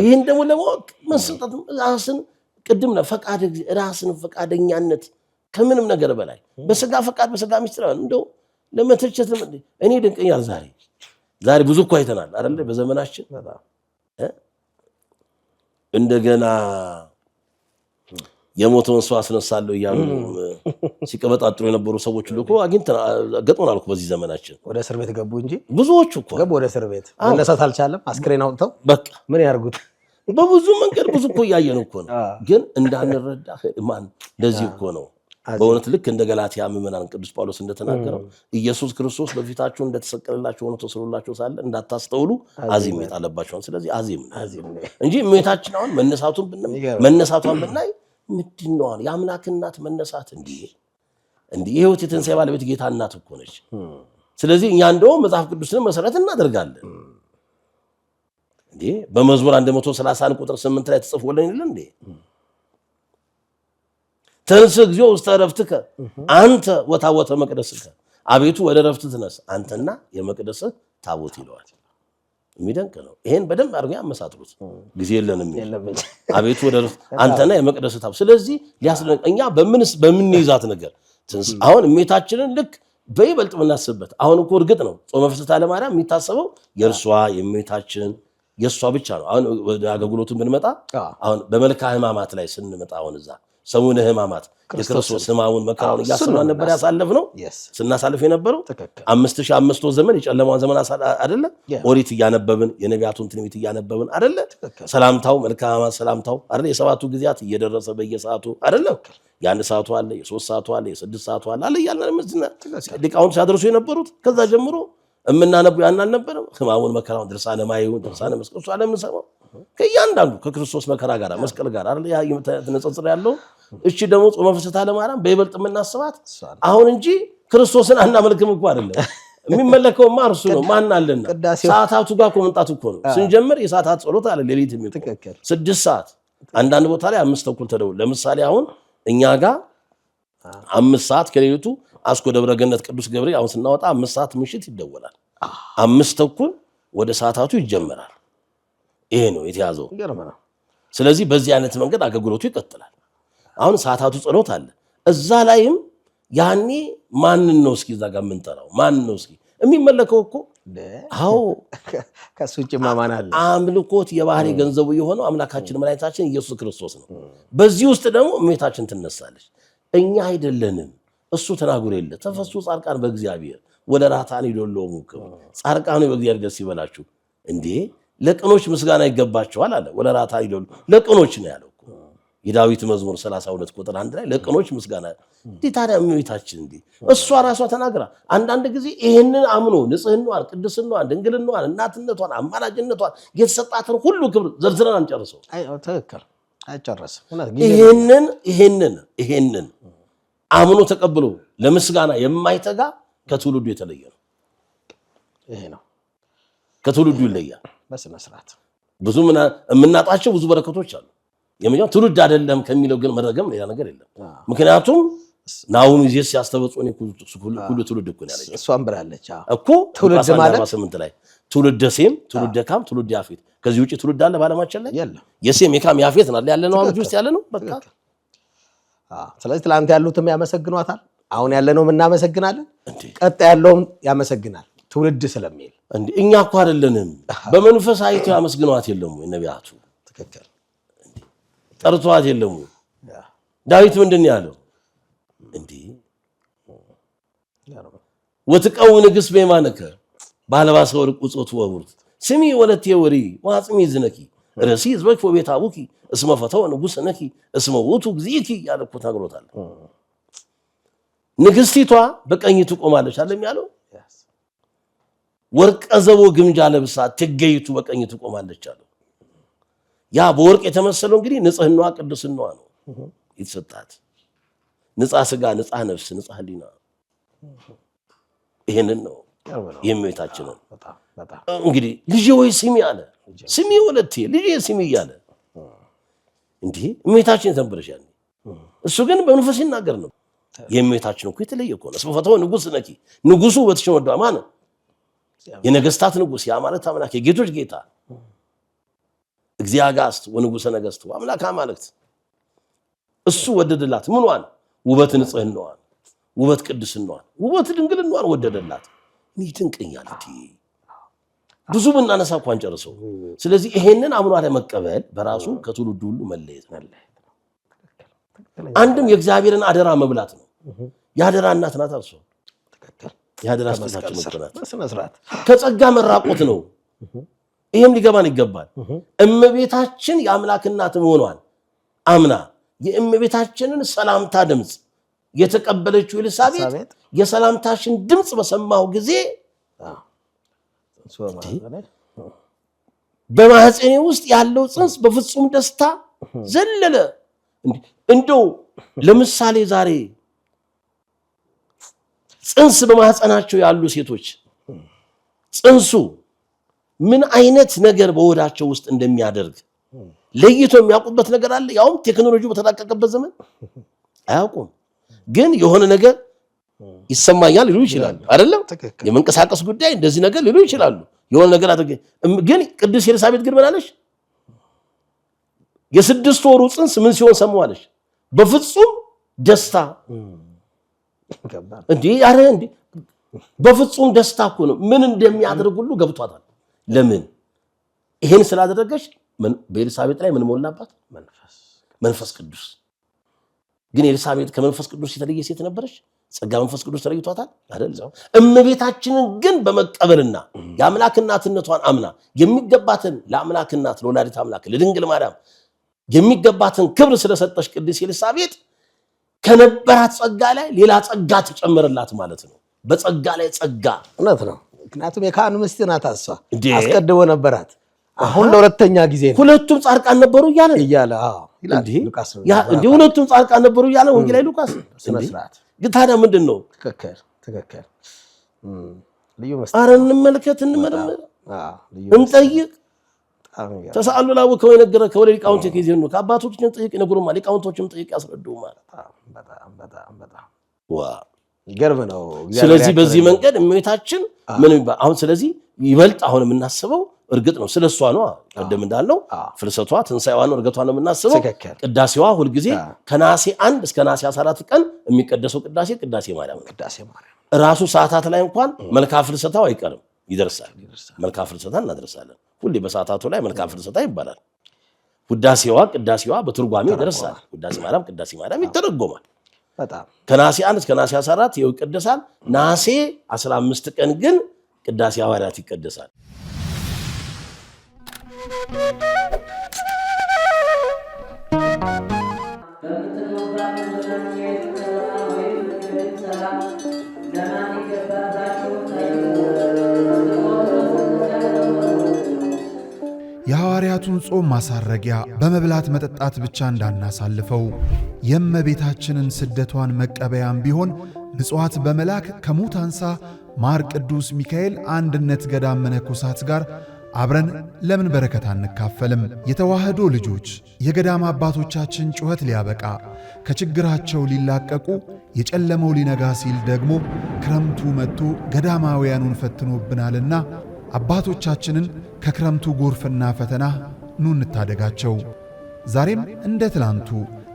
ይሄን ደግሞ ለማወቅ መስጠት ራስን ቅድም ለፈቃድ ራስን ፈቃደኛነት ከምንም ነገር በላይ በስጋ ፈቃድ በስጋ ሚስጥር እንደው ለመተቸት እኔ ድንቀኛል ዛሬ ብዙ እኮ አይተናል አይደል በዘመናችን እንደገና የሞተውን ሰው አስነሳለሁ እያሉ ሲቀበጣጥሩ የነበሩ ሰዎች ሁሉ እኮ ገጥሞናል እኮ በዚህ ዘመናችን ወደ እስር ቤት ገቡ እንጂ ብዙዎቹ እኮ ገቡ ወደ እስር ቤት መነሳት አልቻለም አስክሬን አውጥተው በቃ ምን ያርጉት በብዙ መንገድ ብዙ እኮ ያየነው እኮ ነው ግን እንዳንረዳ ማን ለዚህ እኮ ነው በእውነት ልክ እንደ ገላትያ ምዕመናን ቅዱስ ጳውሎስ እንደተናገረው ኢየሱስ ክርስቶስ በፊታችሁ እንደተሰቀለላችሁ ሆኖ ተሰቅሎላችሁ ሳለ እንዳታስተውሉ አዚም የጣለባችሁ ስለዚህ አዚም እንጂ እመቤታችን አሁን መነሳቷን ብናይ ምንድነው የአምላክ እናት መነሳት እንዴ የህይወት የትንሣኤ ባለቤት ጌታ እናት እኮ ነች ስለዚህ እኛ እንደው መጽሐፍ ቅዱስን መሰረት እናደርጋለን እንዴ በመዝሙር 130 ቁጥር 8 ላይ ተጽፎልን ይላል እንዴ ተንስ እግዚኦ ውስተ ዕረፍትከ አንተ ወታቦተ መቅደስከ አቤቱ ወደ ዕረፍት ትነስ አንተና የመቅደስህ ታቦት ይለዋል የሚደንቅ ነው ይሄን በደንብ አድርገው ያመሳጥሩት ጊዜ የለንም አቤቱ ወደ ዕረፍት አንተና የመቅደስህ ታቦት ስለዚህ ሊያስደንቀኛ በምን ይዛት ነገር አሁን እመቤታችንን ልክ በይበልጥ ምናስብበት አሁን እኮ እርግጥ ነው ጾመ ፍልሰታ ለማርያም የሚታሰበው የእርሷ የእመቤታችን የእሷ ብቻ ነው አሁን ወደ አገልግሎቱን ብንመጣ አሁን በመልካ ሕማማት ላይ ስንመጣ አሁን እዛ ሰሙነ ሕማማት የክርስቶስ ሕማሙን መከራውን እያሰብን ነበር ያሳለፍነው ስናሳልፍ የነበረው 5500 ዘመን የጨለማውን ዘመን አይደለ ኦሪት እያነበብን የነቢያቱን ትንቢት እያነበብን አይደለ ሰላምታው መልካም ሕማማት ሰላምታው አይደለ የሰባቱ ጊዜያት እየደረሰ በየሰዓቱ አይደለ ያን ሰዓቱ አለ የ3 ሰዓቱ አለ የ6 ሰዓቱ አለ እያልን መስና ሊቃውንት ሲያደርሱ የነበሩት ከዛ ጀምሮ እምናነበው ያን አልነበረም? ሕማሙን መከራውን ድርሳነ ማይሁን ድርሳነ መስቀል እሱ ዓለም እንሰማው ከእያንዳንዱ ከክርስቶስ መከራ ጋር መስቀል ጋር አይደል ያ ተነጻጽሮ ያለው። እቺ ደግሞ ጾመ ፍስሕታ ለማርያም በይበልጥ የምናስባት አሁን እንጂ ክርስቶስን አናመልክም እኮ አይደለም። የሚመለከውማ እርሱ ነው። ማን አለና ሰዓታቱ ጋር ኮመንጣቱ እኮ ነው። ስንጀምር የሰዓታት ጸሎት አለ ሌሊት የሚቆም 6 ሰዓት አንዳንድ ቦታ ላይ 5 ተኩል ተደውል። ለምሳሌ አሁን እኛ ጋር 5 ሰዓት ከሌሊቱ አስኮ ደብረ ገነት ቅዱስ ገብርኤል አሁን ስናወጣ 5 ሰዓት ምሽት ይደወላል። 5 ተኩል ወደ ሰዓታቱ ይጀምራል። ይሄ ነው የተያዘው። ስለዚህ በዚህ አይነት መንገድ አገልግሎቱ ይቀጥላል። አሁን ሰዓታቱ ጸሎት አለ እዛ ላይም ያኔ ማንን ነው እስኪ እዛ ጋር የምንጠራው ማን ነው እስኪ የሚመለከው እኮ አዎ ከሱ ውጭ ማን አለ? አምልኮት የባህሪ ገንዘቡ የሆነው አምላካችን መድኃኒታችን ኢየሱስ ክርስቶስ ነው። በዚህ ውስጥ ደግሞ እመቤታችን ትነሳለች። እኛ አይደለንም። እሱ ተናግሮ የለ ተፈሱ ጻድቃን በእግዚአብሔር ወደ ራታን ይዶሎሙ ጻድቃኑ በእግዚአብሔር ደስ ይበላችሁ እንዴ ለቅኖች ምስጋና ይገባቸዋል አለ። ወደ ራታን ይዶሉ ለቅኖች ነው ያለው እኮ የዳዊት መዝሙር 32 ቁጥር 1 ላይ ለቅኖች ምስጋና እንዴ ታዲያ እመቤታችን እንዴ እሷ ራሷ ተናግራ አንዳንድ ጊዜ ይሄንን አምኖ ንጽህናዋን ቅድስናዋን ድንግልናዋን እናትነቷን አማላጅነቷን የተሰጣትን ሁሉ ክብር ዘርዝረን አንጨርሰው። ትክክል አይጨረስም። ይሄንን አምኖ ተቀብሎ ለምስጋና የማይተጋ ከትውልዱ የተለየ ነው። ይሄ ነው ከትውልዱ ይለያል። በስነ ስርዓት ብዙ የምናጣቸው ብዙ በረከቶች አሉ። የመጀመሪያው ትውልድ አይደለም ከሚለው ግን መረገም ሌላ ነገር የለም። ምክንያቱም ናሁም ይዘስ ያስተበጽኡኒ ሁሉ ትውልድ እኮ ያለች እሷም ብላለች እኮ ትውልድ ማለት 8 ላይ ትውልድ ሴም ትውልድ ካም ትውልድ ያፌት ከዚህ ውጪ ትውልድ አለ ባለማችን ላይ የለም። የሴም የካም ያፌት ነው ያለ ነው አሁን ውስጥ ያለ ነው በቃ። ስለዚህ ትላንት ያሉትም ያመሰግኗታል፣ አሁን ያለነውም እናመሰግናለን፣ ቀጣይ ያለውም ያመሰግናል ትውልድ ስለሚል እንዴ እኛ እኮ አይደለንም። በመንፈስ አይቶ ያመስግኗት የለም ወይ ነቢያቱ? ትክክል ጠርቷት የለም ወይ? ዳዊት ምንድን ያለው እንዴ ወትቀው ንግስ በማነከ ባለባሰ ወርቅ ጾቱ ወብርት ስሚ ወለቴ ወሪ ዋጽሚ ዝነኪ ረሲ ዝበክ ወቤት አቡኪ እስመ ፈተው ንጉስ ነኪ እስመ ውቱግዚእኪ ያለኩ ታግሮታል። ንግስቲቷ በቀኝቱ ቆማለች አለም ያለው ወርቀ ዘቦ ግምጃ ለብሳ ትገይቱ በቀኝቱ ቆማለች አለው። ያ በወርቅ የተመሰለው እንግዲህ ንጽህናዋ ቅድስናዋ ነው የተሰጣት። ንጻ ስጋ ንጻ ነፍስ ንጻ ህሊና ይሄንን ነው የእመቤታችን እንግዲህ ልጄ ወይ ስሚ አለ። ስሚ ወለቴ ልጄ ስሚ እያለ እንዴ እመቤታችን ተንበረሽ ያኔ እሱ ግን በመንፈስ ይናገር ነው። የእመቤታችን እኮ የተለየ እኮ ነው። ስፈተው ንጉስ ነኪ ንጉሱ በትሽን ወዳ ማን የነገስታት ንጉስ ያ ማለት አምላክ የጌቶች ጌታ እግዚአጋስት ወንጉሰ ነገስቱ አምላክ አማልክት እሱ ወደደላት ምንዋን ውበት ንጽህናዋን ውበት ቅድስናዋን ውበት ድንግልናዋን ወደደላት። ይድንቀኛል እንዴ ብዙ ብናነሳ እንኳን ጨርሰው። ስለዚህ ይሄንን አምኗ ለመቀበል በራሱ ከትውልዱ ሁሉ መለየት ነው። አንድም የእግዚአብሔርን አደራ መብላት ነው። የአደራ እናት ናት አልሶ የአደራ አስተሳሰብ መጥራት በስነ ስርዓት ከጸጋ መራቆት ነው። ይሄም ሊገባን ይገባል። እመቤታችን የአምላክ እናት መሆኗን አምና የእመቤታችንን ሰላምታ ድምጽ የተቀበለችው ኤልሳቤጥ የሰላምታሽን ድምጽ በሰማው ጊዜ በማህፀኔ ውስጥ ያለው ጽንስ በፍጹም ደስታ ዘለለ። እንደው ለምሳሌ ዛሬ ጽንስ በማህፀናቸው ያሉ ሴቶች ጽንሱ ምን አይነት ነገር በወዳቸው ውስጥ እንደሚያደርግ ለይቶ የሚያውቁበት ነገር አለ። ያውም ቴክኖሎጂው በተራቀቀበት ዘመን አያውቁም። ግን የሆነ ነገር ይሰማኛል ሊሉ ይችላሉ አይደለም? የመንቀሳቀስ ጉዳይ እንደዚህ ነገር ሊሉ ይችላሉ። የሆነ ነገር አድርገ ግን ቅድስት ኤልሳቤጥ ግን ምናለች? የ6 ወሩ ጽንስ ምን ሲሆን ሰማዋለች? በፍጹም ደስታ እንዴ ያረ እንዴ በፍጹም ደስታ እኮ ነው። ምን እንደሚያደርግ ሁሉ ገብቷታል። ለምን ይሄን ስላደረገች በኤልሳቤጥ ላይ ምን ሞላባት? መንፈስ ቅዱስ። ግን ኤልሳቤጥ ከመንፈስ ቅዱስ የተለየ ሴት ነበረች። ጸጋ መንፈስ ቅዱስ ተለይቷታል አይደል? እመቤታችንን ግን በመቀበልና የአምላክ እናትነቷን አምና የሚገባትን ለአምላክ እናት ለወላዲተ አምላክ ለድንግል ማርያም የሚገባትን ክብር ስለሰጠች ቅድስት ኤልሳቤጥ ከነበራት ጸጋ ላይ ሌላ ጸጋ ተጨመረላት ማለት ነው። በጸጋ ላይ ጸጋ እውነት ነው። ምክንያቱም የካህኑ ሚስት ናት እሷ አስቀድሞ ነበራት አሁን ለሁለተኛ ጊዜ ነው ሁለቱም ጻድቃን ነበሩ እያለ ይላል ሉቃስ ነው እንዴ ሁለቱም ጻድቃን ነበሩ እያለ ወንጌላዊ ሉቃስ ስነስርዓት ግን ታዲያ ምንድነው ትክክል ልዩ መስጠት አረ እንመልከት እንመርምር እንጠይቅ ተሳአሉ ላው ከወይነገረ ከወለሊቃውንት ከይዘን ነው ከአባቶችም ጠይቅ ይነግሩማ ሊቃውንቶችም ጠይቅ ያስረዱ ማለት በጣም ዋ ገርም ነው ስለዚህ በዚህ መንገድ እመቤታችን ምን አሁን ስለዚህ ይበልጥ አሁን የምናስበው እርግጥ ነው ስለሷ ነው ቀደም እንዳልነው ፍልሰቷ ትንሳኤዋ ነው እርግጧ ነው የምናስበው ቅዳሴዋ ሁሉ ጊዜ ከነሐሴ 1 እስከ ነሐሴ 14 ቀን የሚቀደሰው ቅዳሴ ማርያም ራሱ ሰዓታት ላይ እንኳን መልካ ፍልሰታው አይቀርም ይደርሳል መልካ ፍልሰታ እናደርሳለን ሁሌ በሰዓታቱ ላይ መልካ ፍልሰታ ይባላል ቅዳሴዋ በትርጓሜ ይደርሳል ቅዳሴ ማርያም ይተረጎማል በጣም ከነሐሴ 1 እስከ ነሐሴ 14 ይቀደሳል ነሐሴ 15 ቀን ግን ቅዳሴ ሐዋርያት ይቀደሳል የሐዋርያቱን ጾም ማሳረጊያ በመብላት መጠጣት ብቻ እንዳናሳልፈው የእመቤታችንን ስደቷን መቀበያም ቢሆን ምጽዋት በመላክ ከሙታንሳ ማር ቅዱስ ሚካኤል አንድነት ገዳም መነኮሳት ጋር አብረን ለምን በረከት አንካፈልም? የተዋህዶ ልጆች የገዳም አባቶቻችን ጩኸት ሊያበቃ ከችግራቸው ሊላቀቁ የጨለመው ሊነጋ ሲል ደግሞ ክረምቱ መጥቶ ገዳማውያኑን ፈትኖብናልና አባቶቻችንን ከክረምቱ ጎርፍና ፈተና ኑ እንታደጋቸው። ዛሬም እንደ ትላንቱ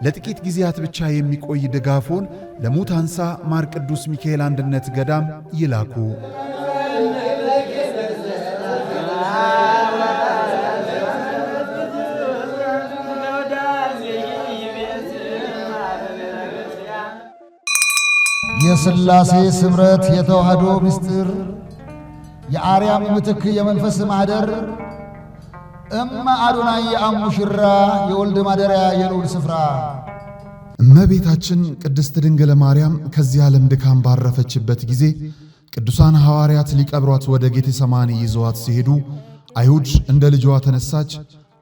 ለጥቂት ጊዜያት ብቻ የሚቆይ ድጋፎን ለሙታንሳ ማር ቅዱስ ሚካኤል አንድነት ገዳም ይላኩ። የሥላሴ ስምረት የተዋህዶ ምስጢር የአርያም ምትክ የመንፈስ ማህደር እመ አዶናይ የአሙሽራ የወልድ ማደሪያ የልዑል ስፍራ እመቤታችን ቅድስት ድንግል ማርያም ከዚህ ዓለም ድካም ባረፈችበት ጊዜ ቅዱሳን ሐዋርያት ሊቀብሯት ወደ ጌቴሰማኒ ይዘዋት ሲሄዱ አይሁድ እንደ ልጇ ተነሳች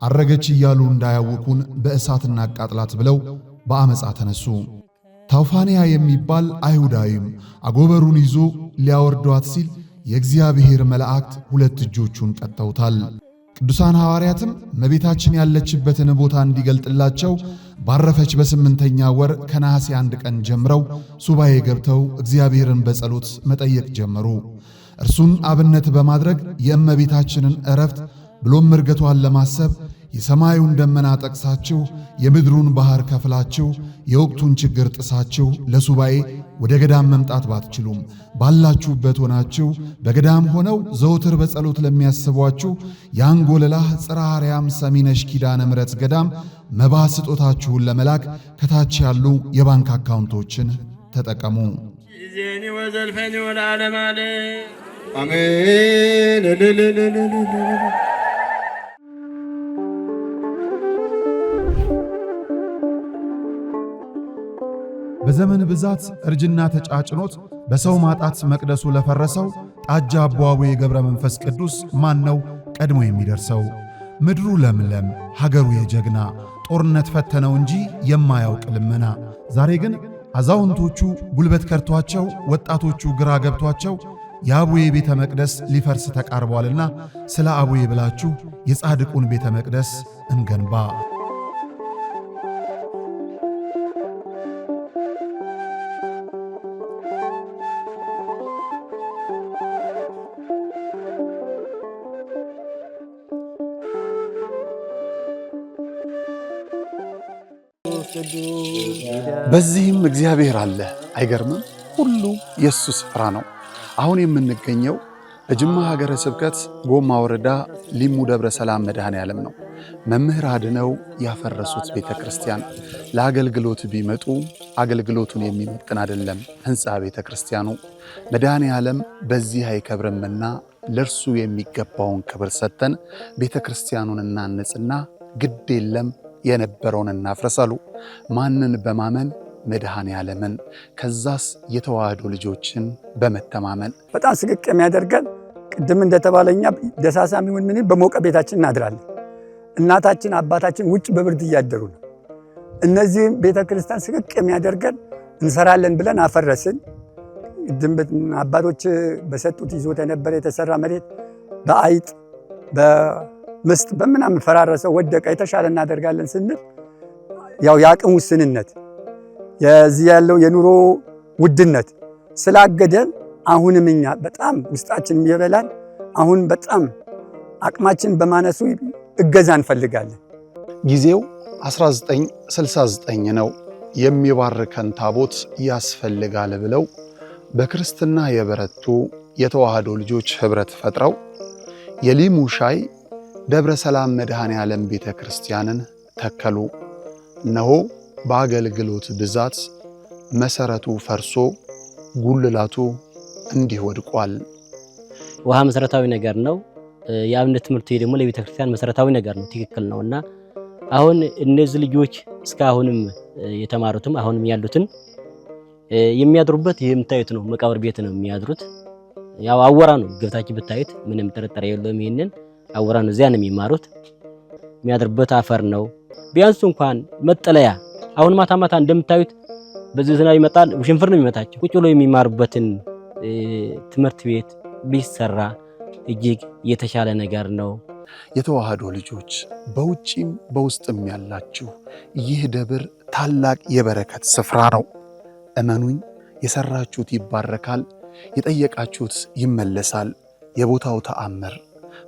አረገች እያሉ እንዳያውቁን በእሳት እናቃጥላት ብለው በአመፃ ተነሱ። ታውፋንያ የሚባል አይሁዳዊም አጎበሩን ይዞ ሊያወርዷት ሲል የእግዚአብሔር መላእክት ሁለት እጆቹን ቀጠውታል። ቅዱሳን ሐዋርያትም እመቤታችን ያለችበትን ቦታ እንዲገልጥላቸው ባረፈች በ8ኛ ወር ከነሐሴ 1 ቀን ጀምረው ሱባኤ ገብተው እግዚአብሔርን በጸሎት መጠየቅ ጀመሩ። እርሱን አብነት በማድረግ የእመቤታችንን ዕረፍት ብሎም እርገቷን ለማሰብ የሰማዩን ደመና ጠቅሳችሁ የምድሩን ባህር ከፍላችሁ የወቅቱን ችግር ጥሳችሁ ለሱባኤ ወደ ገዳም መምጣት ባትችሉም ባላችሁበት ሆናችሁ በገዳም ሆነው ዘውትር በጸሎት ለሚያስቧችሁ የአንጎለላህ ጽርሐ አርያም ሰሚነሽ ኪዳነ ምሕረት ገዳም መባ ስጦታችሁን ለመላክ ከታች ያሉ የባንክ አካውንቶችን ተጠቀሙ። ዜኒ ወዘልፈኒ ወለዓለመ አሜን። በዘመን ብዛት እርጅና ተጫጭኖት በሰው ማጣት መቅደሱ ለፈረሰው ጣጃ አቧዌ ገብረ መንፈስ ቅዱስ ማን ነው ቀድሞ የሚደርሰው? ምድሩ ለምለም ሀገሩ የጀግና ጦርነት ፈተነው እንጂ የማያውቅ ልመና። ዛሬ ግን አዛውንቶቹ ጉልበት ከርቷቸው ወጣቶቹ ግራ ገብቷቸው የአቡዬ ቤተ መቅደስ ሊፈርስ ተቃርቧልና ስለ አቡዬ ብላችሁ የጻድቁን ቤተ መቅደስ እንገንባ። በዚህም እግዚአብሔር አለ። አይገርምም? ሁሉ የሱ ስፍራ ነው። አሁን የምንገኘው በጅማ ሀገረ ስብከት ጎማ ወረዳ ሊሙ ደብረ ሰላም መድኃኔ ዓለም ነው። መምህር አድነው ያፈረሱት ቤተክርስቲያን ለአገልግሎት ቢመጡ አገልግሎቱን የሚመጥን አይደለም ህንጻ ቤተክርስቲያኑ። መድኃኔ ዓለም በዚህ አይከብርምና ለርሱ የሚገባውን ክብር ሰጥተን ቤተክርስቲያኑን እናንጽና ግድ የለም የነበረውን እናፍረሳሉ። ማንን በማመን? መድኃኔ ዓለምን። ከዛስ የተዋህዶ ልጆችን በመተማመን። በጣም ስቅቅ የሚያደርገን ቅድም እንደተባለኛ ደሳሳም ይሁን ምን በሞቀ ቤታችን እናድራለን። እናታችን አባታችን ውጭ በብርድ እያደሩ ነው። እነዚህ ቤተክርስቲያን ስቅቅ የሚያደርገን እንሰራለን ብለን አፈረስን። አባቶች በሰጡት ይዞት የነበረ የተሰራ መሬት በአይጥ በምስጥ በምናምን ፈራረሰው ወደቀ። የተሻለ እናደርጋለን ስንል ያው የአቅም ውስንነት የዚህ ያለው የኑሮ ውድነት ስላገደን አሁንም እኛ በጣም ውስጣችን የሚበላን አሁን በጣም አቅማችን በማነሱ እገዛ እንፈልጋለን። ጊዜው 1969 ነው። የሚባርከን ታቦት ያስፈልጋል ብለው በክርስትና የበረቱ የተዋህዶ ልጆች ህብረት ፈጥረው የሊሙ ሻይ ደብረ ሰላም መድኃኔ ዓለም ቤተ ክርስቲያንን ተከሉ። እነሆ በአገልግሎት ብዛት መሰረቱ ፈርሶ ጉልላቱ እንዲህ ወድቋል። ውሃ መሰረታዊ ነገር ነው። የአብነት ትምህርት ደግሞ ለቤተ ክርስቲያን መሰረታዊ ነገር ነው። ትክክል ነውና አሁን እነዚህ ልጆች እስካሁንም የተማሩትም አሁንም ያሉትን የሚያድሩበት የምታዩት ነው። መቃብር ቤት ነው የሚያድሩት። ያው አወራ ነው ገብታችሁ ብታዩት ምንም ጥርጥር የለውም። ይሄንን አወራ ነው። እዚያ ነው የሚማሩት። የሚያድሩበት አፈር ነው። ቢያንስ እንኳን መጠለያ አሁን ማታ ማታ እንደምታዩት በዚህ ዝናብ ይመጣል፣ ውሽንፍር ነው የሚመታቸው። ቁጭ ብሎ የሚማሩበትን ትምህርት ቤት ቢሰራ እጅግ የተሻለ ነገር ነው። የተዋህዶ ልጆች በውጪም በውስጥም ያላችሁ ይህ ደብር ታላቅ የበረከት ስፍራ ነው። እመኑኝ፣ የሰራችሁት ይባረካል፣ የጠየቃችሁት ይመለሳል። የቦታው ተአምር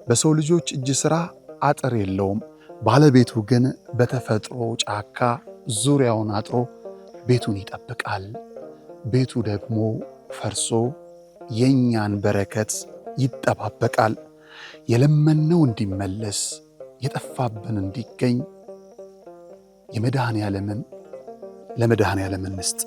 በሰው ልጆች እጅ ሥራ አጥር የለውም። ባለቤቱ ግን በተፈጥሮ ጫካ ዙሪያውን አጥሮ ቤቱን ይጠብቃል። ቤቱ ደግሞ ፈርሶ የኛን በረከት ይጠባበቃል። የለመነው እንዲመለስ የጠፋብን እንዲገኝ ለመድኃኔ ዓለም እንስጥ።